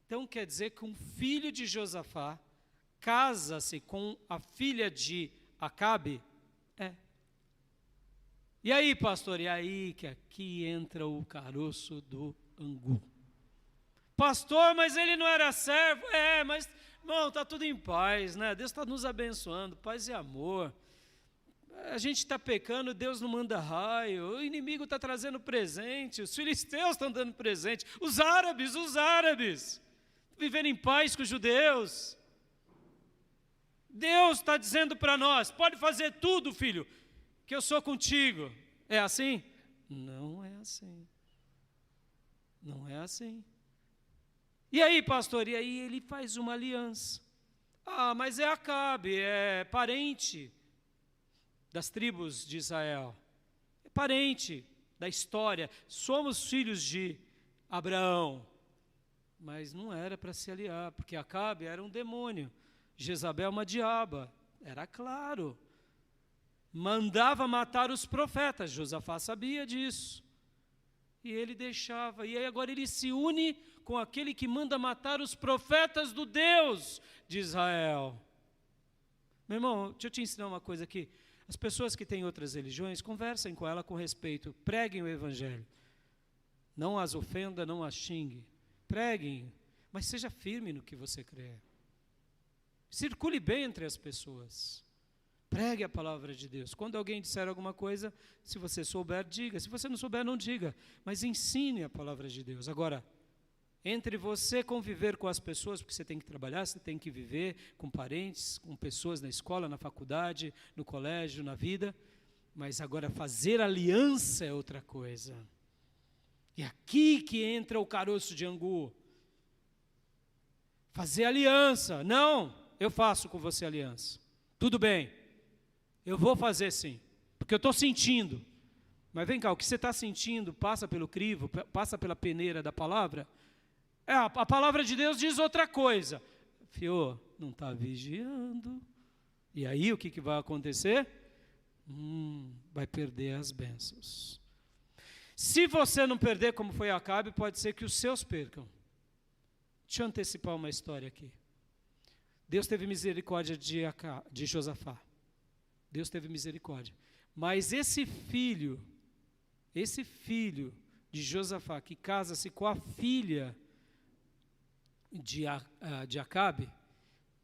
Então quer dizer que um filho de Josafá casa-se com a filha de Acabe? É. E aí, pastor? E aí que aqui entra o caroço do angu. Pastor, mas ele não era servo? É, mas, irmão, está tudo em paz, né? Deus está nos abençoando, paz e amor. A gente está pecando, Deus não manda raio, o inimigo está trazendo presente, os filisteus estão dando presente, os árabes, vivendo em paz com os judeus. Deus está dizendo para nós, pode fazer tudo, filho, que eu sou contigo. É assim? Não é assim. Não é assim. E aí, pastor? E aí ele faz uma aliança. Ah, mas é Acabe, é parente das tribos de Israel. É parente da história. Somos filhos de Abraão. Mas não era para se aliar, porque Acabe era um demônio. Jezabel uma diaba. Era claro. Mandava matar os profetas. Josafá sabia disso. E ele deixava. E aí agora ele se une com aquele que manda matar os profetas do Deus de Israel. Meu irmão, deixa eu te ensinar uma coisa aqui. As pessoas que têm outras religiões, conversem com ela com respeito. Preguem o evangelho. Não as ofenda, não as xingue. Preguem, mas seja firme no que você crê. Circule bem entre as pessoas. Pregue a palavra de Deus. Quando alguém disser alguma coisa, se você souber, diga. Se você não souber, não diga. Mas ensine a palavra de Deus. Agora, entre você conviver com as pessoas, porque você tem que trabalhar, você tem que viver com parentes, com pessoas na escola, na faculdade, no colégio, na vida. Mas agora fazer aliança é outra coisa. E aqui que entra o caroço de angu. Fazer aliança. Não, eu faço com você aliança. Tudo bem. Eu vou fazer sim, porque eu estou sentindo. Mas vem cá, o que você está sentindo passa pelo crivo, passa pela peneira da palavra? A palavra de Deus diz outra coisa. Fio, não está vigiando. E aí o que vai acontecer? Vai perder as bênçãos. Se você não perder, como foi Acabe, pode ser que os seus percam. Deixa eu antecipar uma história aqui. Deus teve misericórdia de Josafá. Deus teve misericórdia. Mas esse filho de Josafá, que casa-se com a filha de Acabe,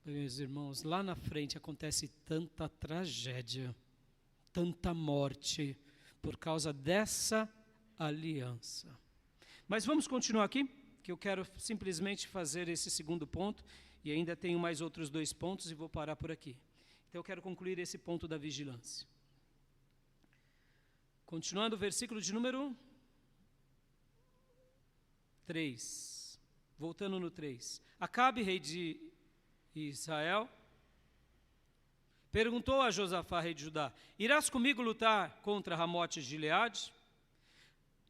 meus irmãos, lá na frente acontece tanta tragédia, tanta morte, por causa dessa aliança. Mas vamos continuar aqui, que eu quero simplesmente fazer esse segundo ponto, e ainda tenho mais outros 2 pontos e vou parar por aqui. Então eu quero concluir esse ponto da vigilância. Continuando o versículo de número 3. Voltando no 3. Acabe, rei de Israel, perguntou a Josafá, rei de Judá: irás comigo lutar contra Ramote de Gileade?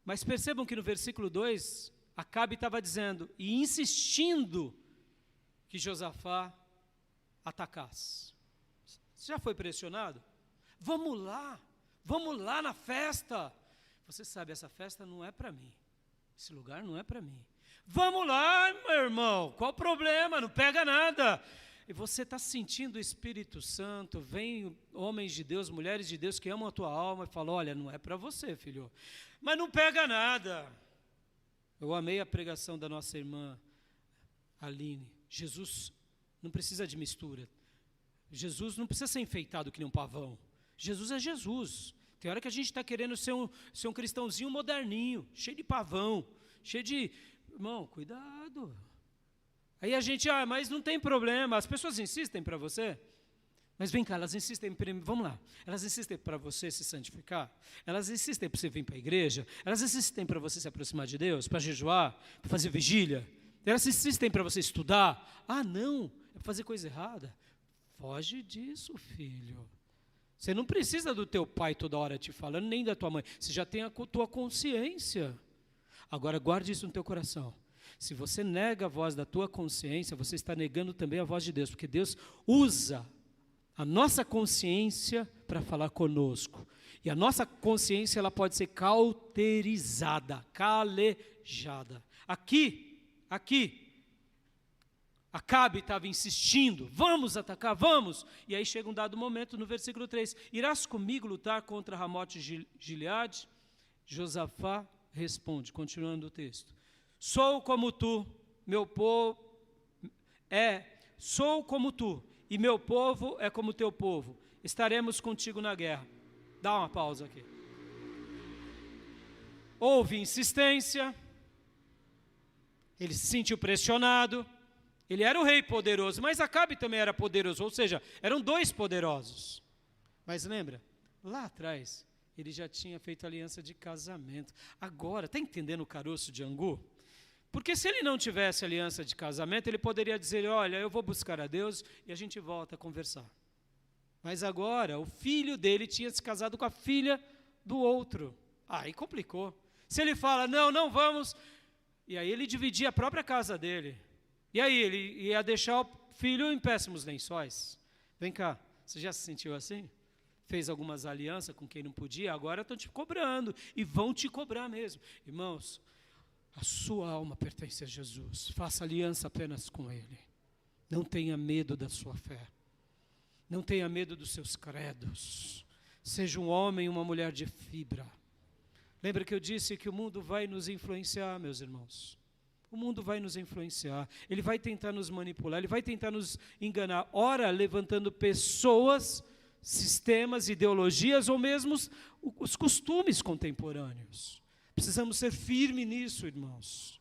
Mas percebam que no versículo 2, Acabe estava dizendo e insistindo que Josafá atacasse. Você já foi pressionado? Vamos lá na festa. Você sabe, essa festa não é para mim. Esse lugar não é para mim. Vamos lá, meu irmão, qual o problema? Não pega nada. E você está sentindo o Espírito Santo, vem homens de Deus, mulheres de Deus que amam a tua alma e falam: olha, não é para você, filho. Mas não pega nada. Eu amei a pregação da nossa irmã Aline. Jesus não precisa de mistura. Jesus não precisa ser enfeitado que nem um pavão. Jesus é Jesus. Tem hora que a gente está querendo ser um cristãozinho moderninho, cheio de pavão, cheio de... Irmão, cuidado. Aí a gente, mas não tem problema. As pessoas insistem para você. Mas vem cá, elas insistem, vamos lá. Elas insistem para você se santificar. Elas insistem para você vir para a igreja. Elas insistem para você se aproximar de Deus, para jejuar, para fazer vigília. Elas insistem para você estudar. Não, é fazer coisa errada. Foge disso, filho. Você não precisa do teu pai toda hora te falando, nem da tua mãe. Você já tem a tua consciência. Agora, guarde isso no teu coração. Se você nega a voz da tua consciência, você está negando também a voz de Deus, porque Deus usa a nossa consciência para falar conosco. E a nossa consciência, ela pode ser cauterizada, calejada. Aqui, Acabe estava insistindo, vamos atacar, vamos. E aí chega um dado momento no versículo 3, irás comigo lutar contra Ramote de Gileade? Josafá responde, continuando o texto, sou como tu, meu povo sou como tu, e meu povo é como teu povo, estaremos contigo na guerra. Dá uma pausa aqui. Houve insistência, ele se sentiu pressionado. Ele era o rei poderoso, mas Acabe também era poderoso, ou seja, eram dois poderosos. Mas lembra, lá atrás, ele já tinha feito aliança de casamento. Agora, está entendendo o caroço de angu? Porque se ele não tivesse aliança de casamento, ele poderia dizer, olha, eu vou buscar a Deus e a gente volta a conversar. Mas agora, o filho dele tinha se casado com a filha do outro. Aí complicou. Se ele fala, não vamos, e aí ele dividia a própria casa dele. E aí, ele ia deixar o filho em péssimos lençóis. Vem cá, você já se sentiu assim? Fez algumas alianças com quem não podia, agora estão te cobrando, e vão te cobrar mesmo. Irmãos, a sua alma pertence a Jesus, faça aliança apenas com Ele. Não tenha medo da sua fé, não tenha medo dos seus credos. Seja um homem e uma mulher de fibra. Lembra que eu disse que o mundo vai nos influenciar, meus irmãos? O mundo vai nos influenciar, ele vai tentar nos manipular, ele vai tentar nos enganar, ora levantando pessoas, sistemas, ideologias ou mesmo os costumes contemporâneos. Precisamos ser firmes nisso, irmãos.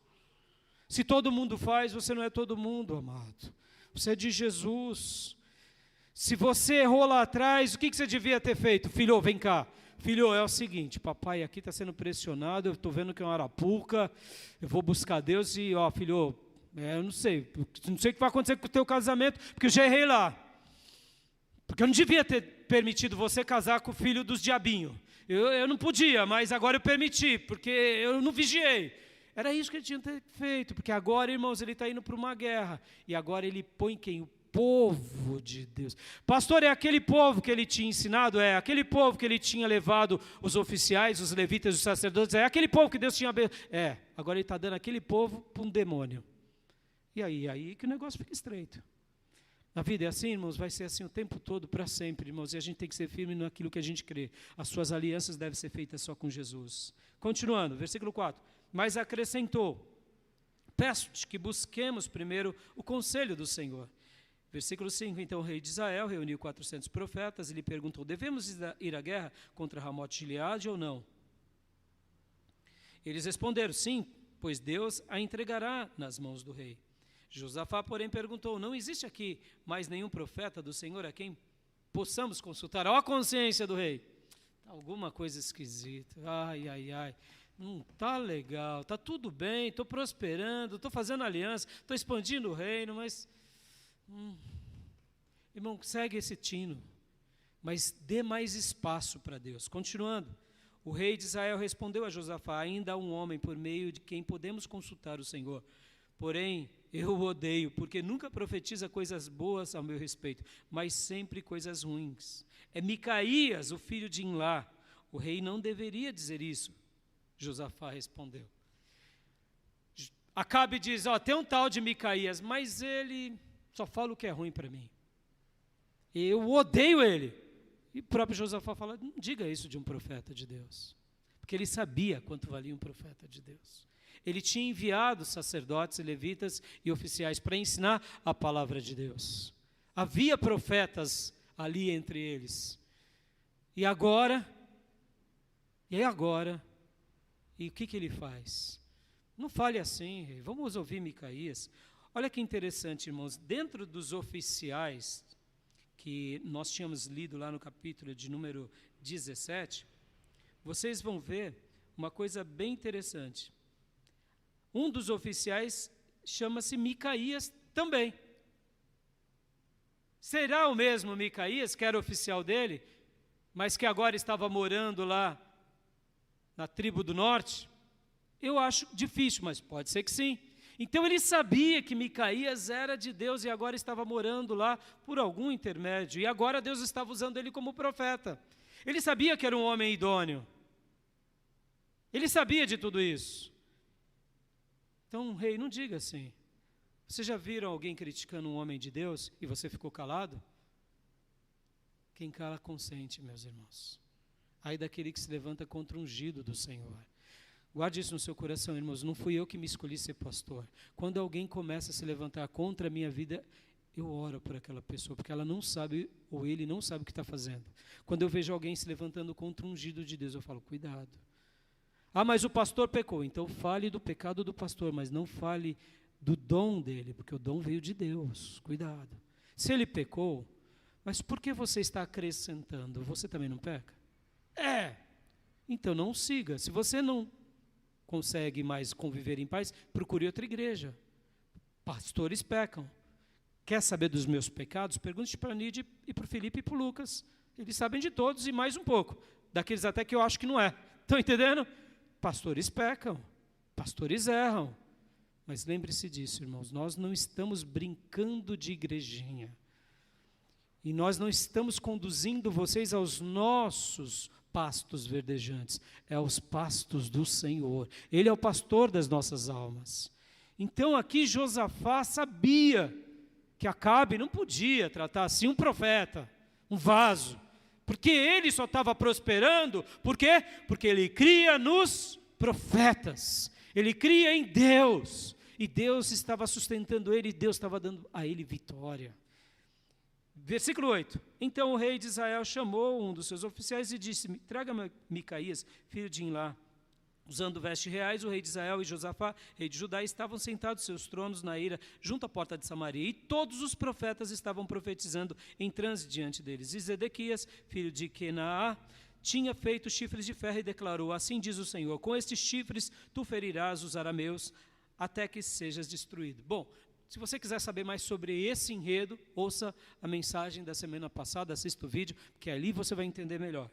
Se todo mundo faz, você não é todo mundo, amado. Você é de Jesus. Se você errou lá atrás, o que você devia ter feito? Filho, vem cá. Filho, é o seguinte, papai aqui está sendo pressionado, eu estou vendo que é uma arapuca, eu vou buscar Deus e, filho, eu não sei o que vai acontecer com o teu casamento, porque eu já errei lá. Porque eu não devia ter permitido você casar com o filho dos diabinhos. Eu não podia, mas agora eu permiti, porque eu não vigiei. Era isso que ele tinha que ter feito, porque agora, irmãos, ele está indo para uma guerra, e agora ele põe quem? O povo de Deus. Pastor, é aquele povo que ele tinha ensinado? É aquele povo que ele tinha levado os oficiais, os levitas, os sacerdotes? É aquele povo que Deus tinha... agora ele está dando aquele povo para um demônio. E aí que o negócio fica estreito. Na vida é assim, irmãos, vai ser assim o tempo todo, para sempre, irmãos, e a gente tem que ser firme naquilo que a gente crê. As suas alianças devem ser feitas só com Jesus. Continuando, versículo 4. Mas acrescentou, peço-te que busquemos primeiro o conselho do Senhor. Versículo 5, então o rei de Israel reuniu 400 profetas e lhe perguntou, devemos ir à guerra contra Ramote de Gileade ou não? Eles responderam, sim, pois Deus a entregará nas mãos do rei. Josafá, porém, perguntou, não existe aqui mais nenhum profeta do Senhor a quem possamos consultar? Ó a consciência do rei. Alguma coisa esquisita, não está legal, está tudo bem, estou prosperando, estou fazendo aliança, estou expandindo o reino, mas... Irmão, segue esse tino, mas dê mais espaço para Deus. Continuando, o rei de Israel respondeu a Josafá, ainda há um homem por meio de quem podemos consultar o Senhor, porém eu o odeio, porque nunca profetiza coisas boas ao meu respeito, mas sempre coisas ruins. É Micaías, o filho de Imlá. O rei não deveria dizer isso. Josafá respondeu. Acabe diz, tem um tal de Micaías, mas ele só fala o que é ruim para mim. Eu odeio ele. E o próprio Josafá fala, não diga isso de um profeta de Deus. Porque ele sabia quanto valia um profeta de Deus. Ele tinha enviado sacerdotes, levitas e oficiais para ensinar a palavra de Deus. Havia profetas ali entre eles. E agora? E o que ele faz? Não fale assim, rei. Vamos ouvir Micaías. Olha que interessante, irmãos, dentro dos oficiais que nós tínhamos lido lá no capítulo de número 17, vocês vão ver uma coisa bem interessante. Um dos oficiais chama-se Micaías também. Será o mesmo Micaías, que era oficial dele? mas que agora estava morando lá na tribo do norte? Eu acho difícil, mas pode ser que sim. Então ele sabia que Micaías era de Deus e agora estava morando lá por algum intermédio. E agora Deus estava usando ele como profeta. Ele sabia que era um homem idôneo. Ele sabia de tudo isso. Então, rei, não diga assim. Vocês já viram alguém criticando um homem de Deus e você ficou calado? Quem cala consente, meus irmãos. Ai daquele que se levanta contra o ungido do Senhor. Guarde isso no seu coração, irmãos. Não fui eu que me escolhi ser pastor. Quando alguém começa a se levantar contra a minha vida, eu oro por aquela pessoa, porque ela não sabe, ou ele não sabe o que está fazendo. Quando eu vejo alguém se levantando contra o ungido de Deus, eu falo, cuidado. Ah, mas o pastor pecou. Então fale do pecado do pastor, mas não fale do dom dele, porque o dom veio de Deus. Cuidado. Se ele pecou, mas por que você está acrescentando? Você também não peca? Então não siga. Se você não consegue mais conviver em paz, procure outra igreja. Pastores pecam. Quer saber dos meus pecados? Pergunte para a Nídia e para o Felipe e para o Lucas. Eles sabem de todos e mais um pouco. Daqueles até que eu acho que não é. Estão entendendo? Pastores pecam. Pastores erram. Mas lembre-se disso, irmãos. Nós não estamos brincando de igrejinha. E nós não estamos conduzindo vocês aos nossos pastos verdejantes. É aos pastos do Senhor. Ele é o pastor das nossas almas. Então aqui Josafá sabia que Acabe não podia tratar assim um profeta, um vaso. Porque ele só estava prosperando. Por quê? Porque ele cria nos profetas. Ele cria em Deus. E Deus estava sustentando ele, e Deus estava dando a ele vitória. Versículo 8. Então o rei de Israel chamou um dos seus oficiais e disse, traga Micaías, filho de Imlá. Usando vestes reais, o rei de Israel e Josafá, rei de Judá, estavam sentados em seus tronos na eira, junto à porta de Samaria, e todos os profetas estavam profetizando em transe diante deles. E Zedequias, filho de Kenaá, tinha feito chifres de ferro e declarou, assim diz o Senhor, com estes chifres tu ferirás os arameus, até que sejas destruído. Bom, se você quiser saber mais sobre esse enredo, ouça a mensagem da semana passada, assista o vídeo, que ali você vai entender melhor.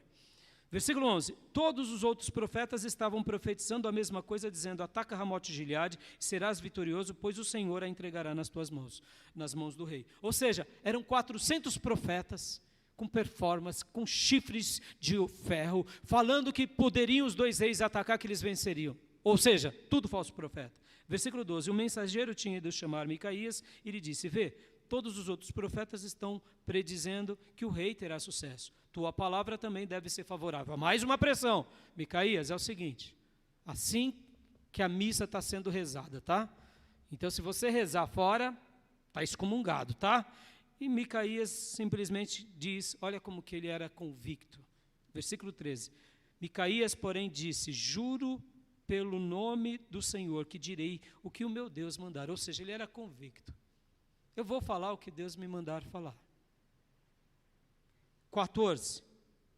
Versículo 11, todos os outros profetas estavam profetizando a mesma coisa, dizendo, ataca Ramote Gileade, serás vitorioso, pois o Senhor a entregará nas tuas mãos, nas mãos do rei. Ou seja, eram 400 profetas, com performance, com chifres de ferro, falando que poderiam os dois reis atacar, que eles venceriam. Ou seja, tudo falso profeta. Versículo 12, o mensageiro tinha ido chamar Micaías e lhe disse, vê, todos os outros profetas estão predizendo que o rei terá sucesso. Tua palavra também deve ser favorável. Mais uma pressão. Micaías, é o seguinte, assim que a missa está sendo rezada, tá? Então, se você rezar fora, está excomungado, tá? E Micaías simplesmente diz, olha como que ele era convicto. Versículo 13. Micaías, porém, disse, juro pelo nome do Senhor que direi o que o meu Deus mandar. Ou seja, ele era convicto. Eu vou falar o que Deus me mandar falar. 14.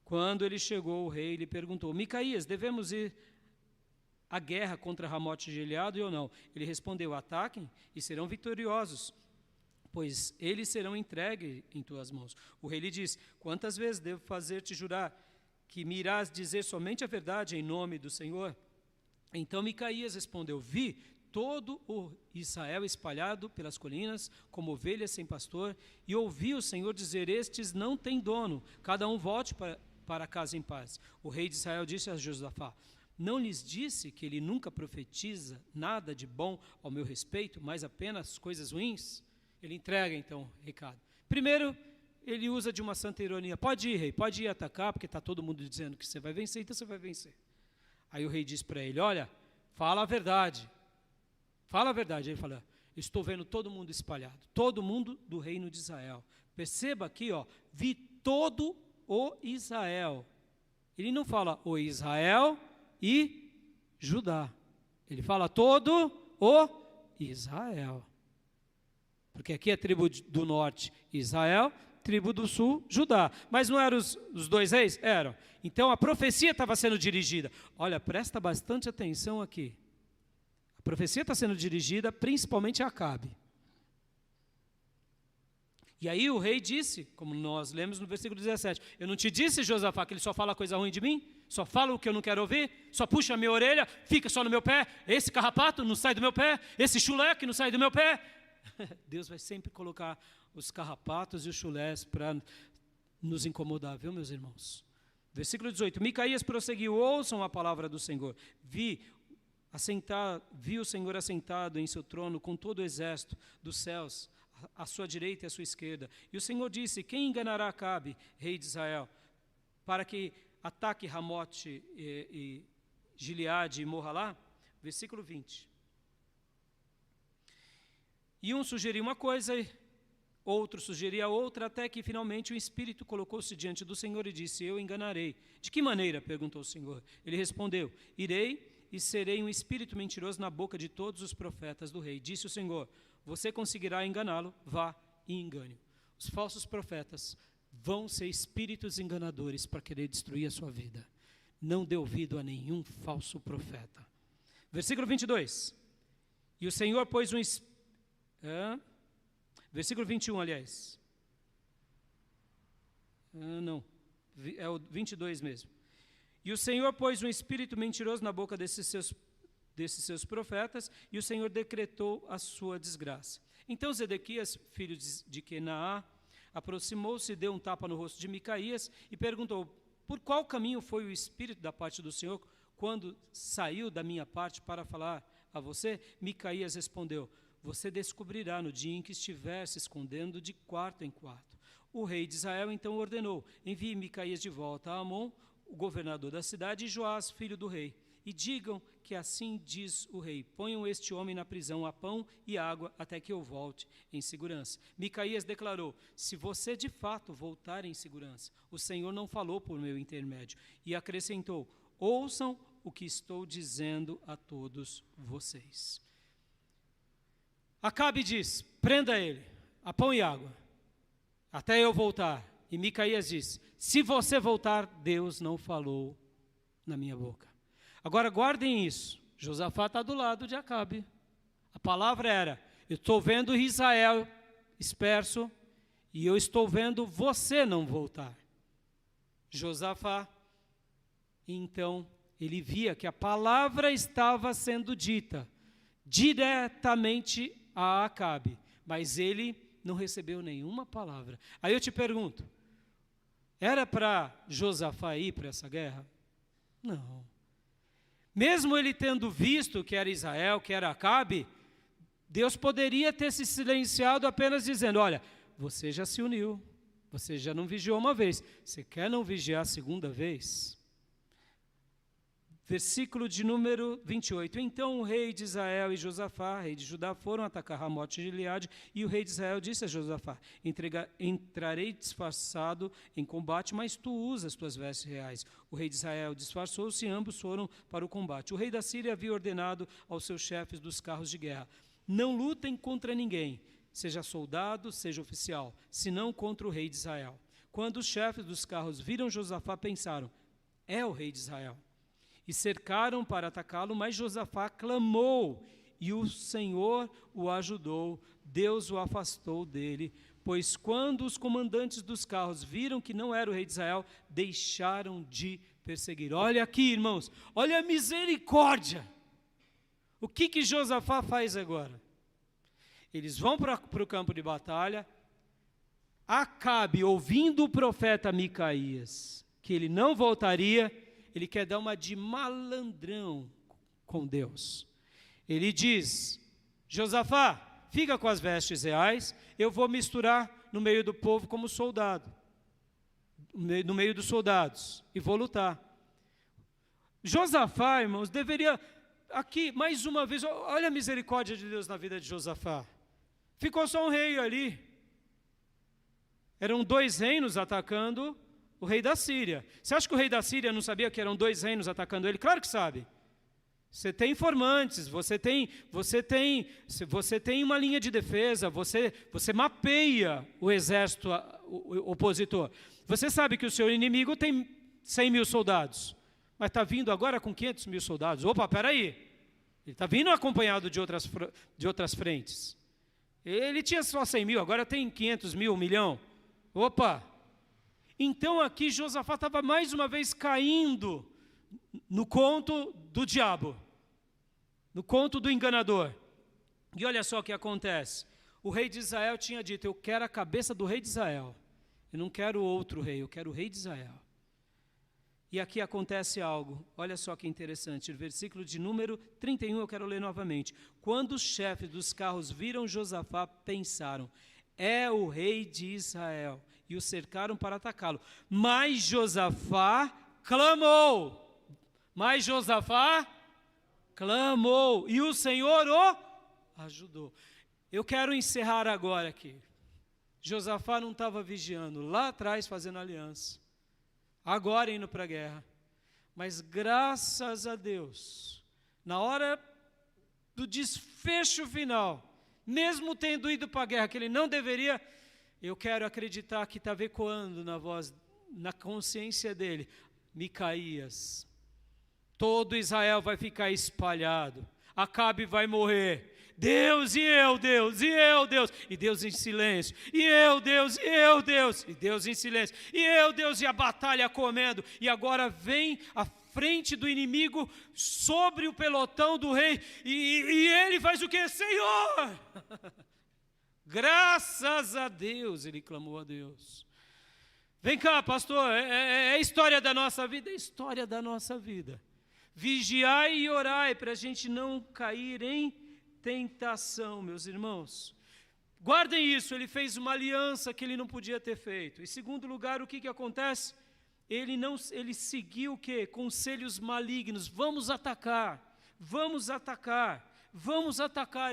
Quando ele chegou, o rei lhe perguntou, Micaías, devemos ir à guerra contra Ramote Gileade ou não? Ele respondeu, ataquem e serão vitoriosos, pois eles serão entregues em tuas mãos. O rei lhe disse, quantas vezes devo fazer-te jurar que me irás dizer somente a verdade em nome do Senhor? Então Micaías respondeu, vi todo o Israel espalhado pelas colinas, como ovelhas sem pastor, e ouvi o Senhor dizer, estes não têm dono, cada um volte para casa em paz. O rei de Israel disse a Josafá, não lhes disse que ele nunca profetiza nada de bom ao meu respeito, mas apenas coisas ruins? Ele entrega então o recado. Primeiro, ele usa de uma santa ironia, pode ir rei, pode ir atacar, porque está todo mundo dizendo que você vai vencer, então você vai vencer. Aí o rei diz para ele, olha, fala a verdade. Fala a verdade. Ele fala, estou vendo todo mundo espalhado, todo mundo do reino de Israel. Perceba aqui, ó, vi todo o Israel. Ele não fala o Israel e Judá. Ele fala todo o Israel. Porque aqui é tribo do norte, Israel, tribo do sul, Judá. Mas não eram os dois reis? Eram. Então a profecia estava sendo dirigida. Olha, presta bastante atenção aqui. profecia está sendo dirigida principalmente a Acabe. E aí o rei disse, como nós lemos no versículo 17, eu não te disse, Josafá, que ele só fala coisa ruim de mim? Só fala o que eu não quero ouvir? Só puxa a minha orelha, fica só no meu pé? Esse carrapato não sai do meu pé? Esse chulé que não sai do meu pé? Deus vai sempre colocar os carrapatos e os chulés para nos incomodar, viu, meus irmãos? Versículo 18, Micaías prosseguiu, ouçam a palavra do Senhor. Vi o Senhor assentado em seu trono com todo o exército dos céus, à sua direita e à sua esquerda. E o Senhor disse, quem enganará Acabe, rei de Israel, para que ataque Ramote e Gileade e morra lá? Versículo 20. E um sugeria uma coisa, outro sugeria outra, até que finalmente o Espírito colocou-se diante do Senhor e disse, eu enganarei. De que maneira? Perguntou o Senhor. Ele respondeu, irei e serei um espírito mentiroso na boca de todos os profetas do rei. Disse o Senhor, você conseguirá enganá-lo, vá e engane-o. Os falsos profetas vão ser espíritos enganadores para querer destruir a sua vida. Não dê ouvido a nenhum falso profeta. Versículo 22. E o Senhor pôs versículo 21, aliás. Não, é o 22 mesmo. E o Senhor pôs um espírito mentiroso na boca desses seus profetas, e o Senhor decretou a sua desgraça. Então Zedequias, filho de Kenaá, aproximou-se, deu um tapa no rosto de Micaías e perguntou, por qual caminho foi o Espírito da parte do Senhor quando saiu da minha parte para falar a você? Micaías respondeu, você descobrirá no dia em que estiver se escondendo de quarto em quarto. O rei de Israel então ordenou, envie Micaías de volta a Amon, o governador da cidade, e Joás, filho do rei. E digam que assim diz o rei, ponham este homem na prisão a pão e água até que eu volte em segurança. Micaías declarou, se você de fato voltar em segurança, o Senhor não falou por meu intermédio. E acrescentou, ouçam o que estou dizendo a todos vocês. Acabe diz, prenda ele, a pão e água, até eu voltar. E Micaías diz, se você voltar, Deus não falou na minha boca. Agora guardem isso, Josafá está do lado de Acabe. A palavra era, eu estou vendo Israel disperso e eu estou vendo você não voltar. Josafá, então, ele via que a palavra estava sendo dita diretamente a Acabe, mas ele não recebeu nenhuma palavra. Aí eu te pergunto, era para Josafá ir para essa guerra? Não. Mesmo ele tendo visto que era Israel, que era Acabe, Deus poderia ter se silenciado apenas dizendo, olha, você já se uniu, você já não vigiou uma vez, você quer não vigiar a segunda vez? Versículo de número 28. Então o rei de Israel e Josafá, rei de Judá, foram atacar Ramote e Gileade, e o rei de Israel disse a Josafá, entrarei disfarçado em combate, mas tu usas as tuas vestes reais. O rei de Israel disfarçou-se e ambos foram para o combate. O rei da Síria havia ordenado aos seus chefes dos carros de guerra, não lutem contra ninguém, seja soldado, seja oficial, senão contra o rei de Israel. Quando os chefes dos carros viram Josafá, pensaram, é o rei de Israel. E cercaram para atacá-lo, mas Josafá clamou, e o Senhor o ajudou, Deus o afastou dele, pois quando os comandantes dos carros viram que não era o rei de Israel, deixaram de perseguir. Olha aqui, irmãos, olha a misericórdia. O que Josafá faz agora? Eles vão para o campo de batalha, Acabe, ouvindo o profeta Micaías, que ele não voltaria, ele quer dar uma de malandrão com Deus. Ele diz, Josafá, fica com as vestes reais, eu vou misturar no meio do povo como soldado, no meio dos soldados, e vou lutar. Josafá, irmãos, deveria, aqui, mais uma vez, olha a misericórdia de Deus na vida de Josafá. Ficou só um rei ali. Eram 2 reinos atacando o rei da Síria. Você acha que o rei da Síria não sabia que eram 2 reinos atacando ele? Claro que sabe. Você tem informantes, você tem uma linha de defesa, você mapeia o exército opositor. Você sabe que o seu inimigo tem 100 mil soldados, mas está vindo agora com 500 mil soldados. Opa, peraí, ele está vindo acompanhado de outras frentes. Ele tinha só 100 mil, agora tem 500 mil, 1 milhão. Opa! Então aqui Josafá estava mais uma vez caindo no conto do diabo, no conto do enganador. E olha só o que acontece. O rei de Israel tinha dito: eu quero a cabeça do rei de Israel. Eu não quero outro rei, eu quero o rei de Israel. E aqui acontece algo, olha só que interessante, o versículo de número 31 eu quero ler novamente. Quando os chefes dos carros viram Josafá, pensaram: é o rei de Israel, e o cercaram para atacá-lo. Mas Josafá clamou, e o Senhor o ajudou. Eu quero encerrar agora aqui. Josafá não estava vigiando, lá atrás fazendo aliança, agora indo para a guerra, mas graças a Deus, na hora do desfecho final, mesmo tendo ido para a guerra, que ele não deveria, eu quero acreditar que estava ecoando na voz, na consciência dele: Micaías, todo Israel vai ficar espalhado, Acabe vai morrer, Deus, e eu, Deus, e eu, Deus, e Deus em silêncio, e eu, Deus, e eu, Deus, e Deus em silêncio, e eu, Deus, e a batalha comendo, e agora vem a frente do inimigo sobre o pelotão do rei, e ele faz o quê? Senhor! Graças a Deus, ele clamou a Deus. Vem cá, pastor, é a história da nossa vida, é a história da nossa vida. Vigiai e orai para a gente não cair em tentação, meus irmãos. Guardem isso, ele fez uma aliança que ele não podia ter feito. Em segundo lugar, o que acontece? Ele seguiu o quê? Conselhos malignos. Vamos atacar,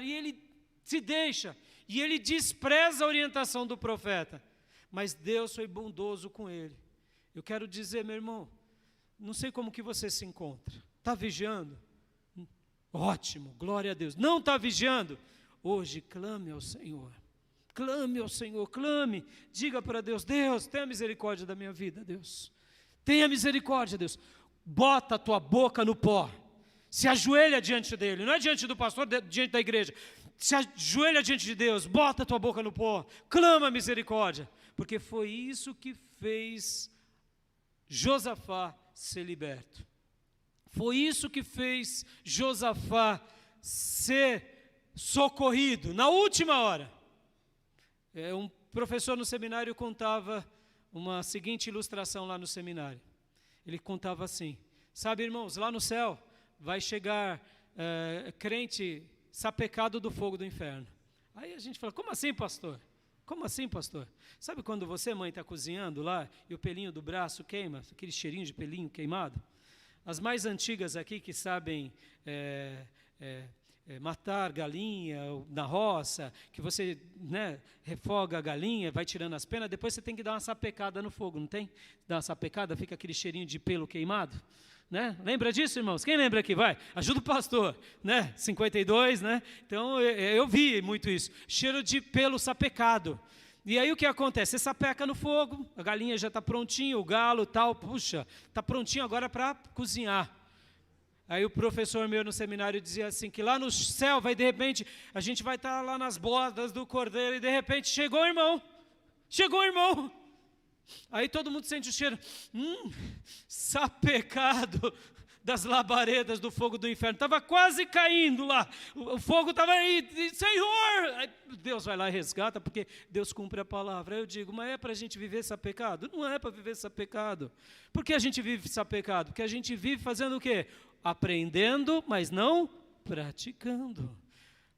e ele se deixa, e ele despreza a orientação do profeta, mas Deus foi bondoso com ele. Eu quero dizer, meu irmão, não sei como que você se encontra, está vigiando? Ótimo, glória a Deus. Não está vigiando? Hoje clame ao Senhor, clame, diga para Deus: Deus, tenha misericórdia da minha vida, Deus, tenha misericórdia, Deus. Bota a tua boca no pó, se ajoelha diante dele, não é diante do pastor, diante da igreja, se ajoelha diante de Deus, bota a tua boca no pó, clama misericórdia, porque foi isso que fez Josafá ser liberto. Foi isso que fez Josafá ser socorrido na última hora. Um professor no seminário contava uma seguinte ilustração lá no seminário. Ele contava assim: sabe, irmãos, lá no céu vai chegar crente sapecado do fogo do inferno. Aí a gente fala: como assim, pastor? Como assim, pastor? Sabe quando você, mãe, está cozinhando lá e o pelinho do braço queima, aquele cheirinho de pelinho queimado? As mais antigas aqui que sabem matar galinha na roça, que você refoga a galinha, vai tirando as penas, depois você tem que dar uma sapecada no fogo, não tem? Dá uma sapecada, fica aquele cheirinho de pelo queimado, né? Lembra disso, irmãos? Quem lembra aqui? Vai, ajuda o pastor, 52, Então eu vi muito isso, cheiro de pelo sapecado. E aí o que acontece? Você sapeca no fogo, a galinha já está prontinha, o galo tal, puxa, está prontinho agora para cozinhar. Aí o professor meu no seminário dizia assim, que lá no céu vai, de repente, a gente vai estar lá nas bordas do cordeiro e de repente chegou o irmão. Aí todo mundo sente o cheiro, sapecado das labaredas do fogo do inferno, estava quase caindo lá, o fogo estava aí, Senhor, aí Deus vai lá e resgata, porque Deus cumpre a palavra. Aí eu digo, mas é para a gente viver sapecado? Não é para viver sapecado. Por que a gente vive sapecado? Porque a gente vive fazendo o quê? Aprendendo, mas não praticando.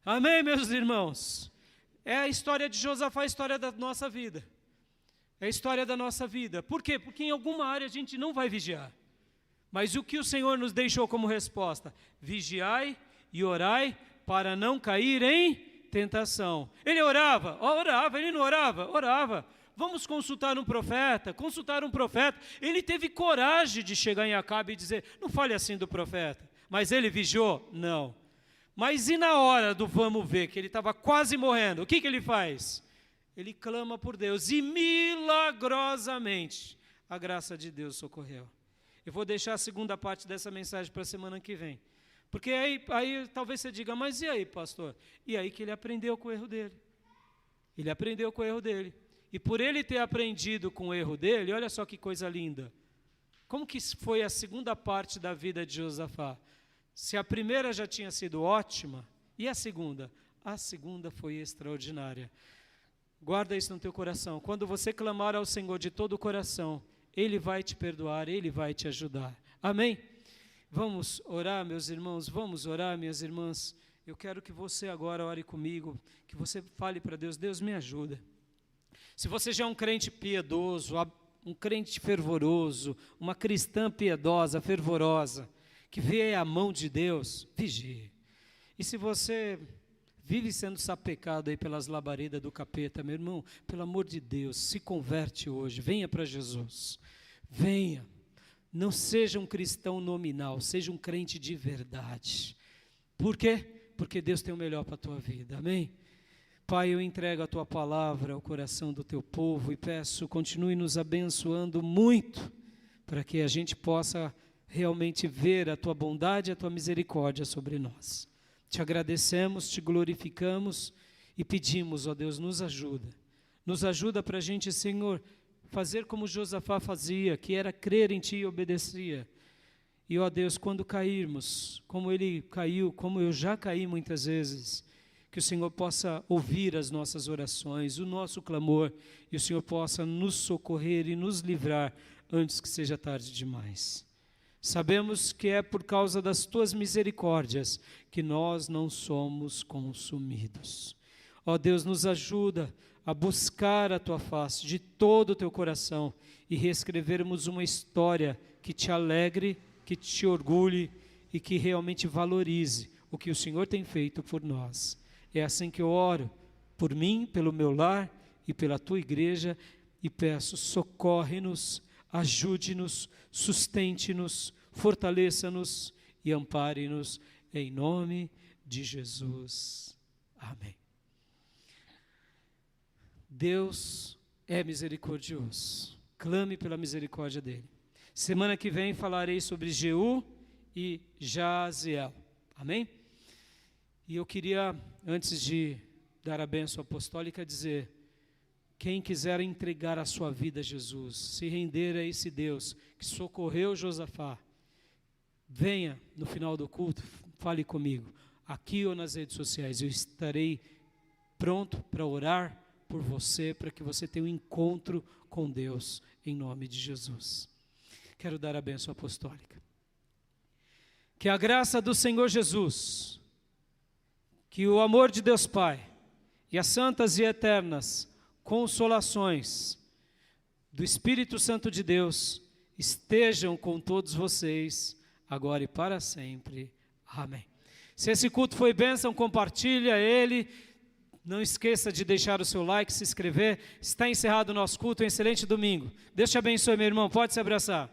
Amém, meus irmãos? É a história de Josafá, a história da nossa vida. É a história da nossa vida. Por quê? Porque em alguma área a gente não vai vigiar. Mas o que o Senhor nos deixou como resposta? Vigiai e orai para não cair em tentação. Ele orava, ele não orava, orava. Vamos consultar um profeta. Ele teve coragem de chegar em Acabe e dizer, não fale assim do profeta. Mas ele vigiou? Não. Mas e na hora do vamos ver, que ele estava quase morrendo, o que ele faz? Ele clama por Deus e milagrosamente a graça de Deus socorreu. Eu vou deixar a segunda parte dessa mensagem para a semana que vem. Porque aí talvez você diga, mas e aí, pastor? E aí que ele aprendeu com o erro dele. Ele aprendeu com o erro dele. E por ele ter aprendido com o erro dele, olha só que coisa linda. Como que foi a segunda parte da vida de Josafá? Se a primeira já tinha sido ótima, e a segunda? A segunda foi extraordinária. Guarda isso no teu coração. Quando você clamar ao Senhor de todo o coração, Ele vai te perdoar, Ele vai te ajudar. Amém? Vamos orar, meus irmãos, vamos orar, minhas irmãs. Eu quero que você agora ore comigo, que você fale para Deus, Deus me ajuda. Se você já é um crente piedoso, um crente fervoroso, uma cristã piedosa, fervorosa, que vê a mão de Deus, vigie. E se você vive sendo sapecado aí pelas labaredas do capeta, meu irmão, pelo amor de Deus, se converte hoje, venha para Jesus, venha. Não seja um cristão nominal, seja um crente de verdade. Por quê? Porque Deus tem o melhor para a tua vida, amém? Pai, eu entrego a tua palavra ao coração do teu povo e peço, continue nos abençoando muito, para que a gente possa realmente ver a tua bondade e a tua misericórdia sobre nós. Te agradecemos, te glorificamos e pedimos, ó Deus, nos ajuda para a gente, Senhor, fazer como Josafá fazia, que era crer em Ti e obedecia. E, ó Deus, quando cairmos, como ele caiu, como eu já caí muitas vezes, que o Senhor possa ouvir as nossas orações, o nosso clamor, e o Senhor possa nos socorrer e nos livrar antes que seja tarde demais. Sabemos que é por causa das Tuas misericórdias que nós não somos consumidos. Ó Deus, nos ajuda a buscar a Tua face de todo o Teu coração e reescrevermos uma história que Te alegre, que Te orgulhe e que realmente valorize o que o Senhor tem feito por nós. É assim que eu oro por mim, pelo meu lar e pela Tua igreja e peço, socorre-nos, ajude-nos, sustente-nos, fortaleça-nos e ampare-nos em nome de Jesus. Amém. Deus é misericordioso. Clame pela misericórdia dele. Semana que vem falarei sobre Jeú e Jaziel. Amém? E eu queria, antes de dar a bênção apostólica, dizer: quem quiser entregar a sua vida a Jesus, se render a esse Deus que socorreu Josafá, venha no final do culto, fale comigo, aqui ou nas redes sociais. Eu estarei pronto para orar por você, para que você tenha um encontro com Deus, em nome de Jesus. Quero dar a bênção apostólica. Que a graça do Senhor Jesus, que o amor de Deus Pai e as santas e eternas consolações do Espírito Santo de Deus estejam com todos vocês, agora e para sempre. Amém. Se esse culto foi bênção, compartilha ele. Não esqueça de deixar o seu like, se inscrever. Está encerrado o nosso culto, um excelente domingo. Deus te abençoe, meu irmão, pode se abraçar.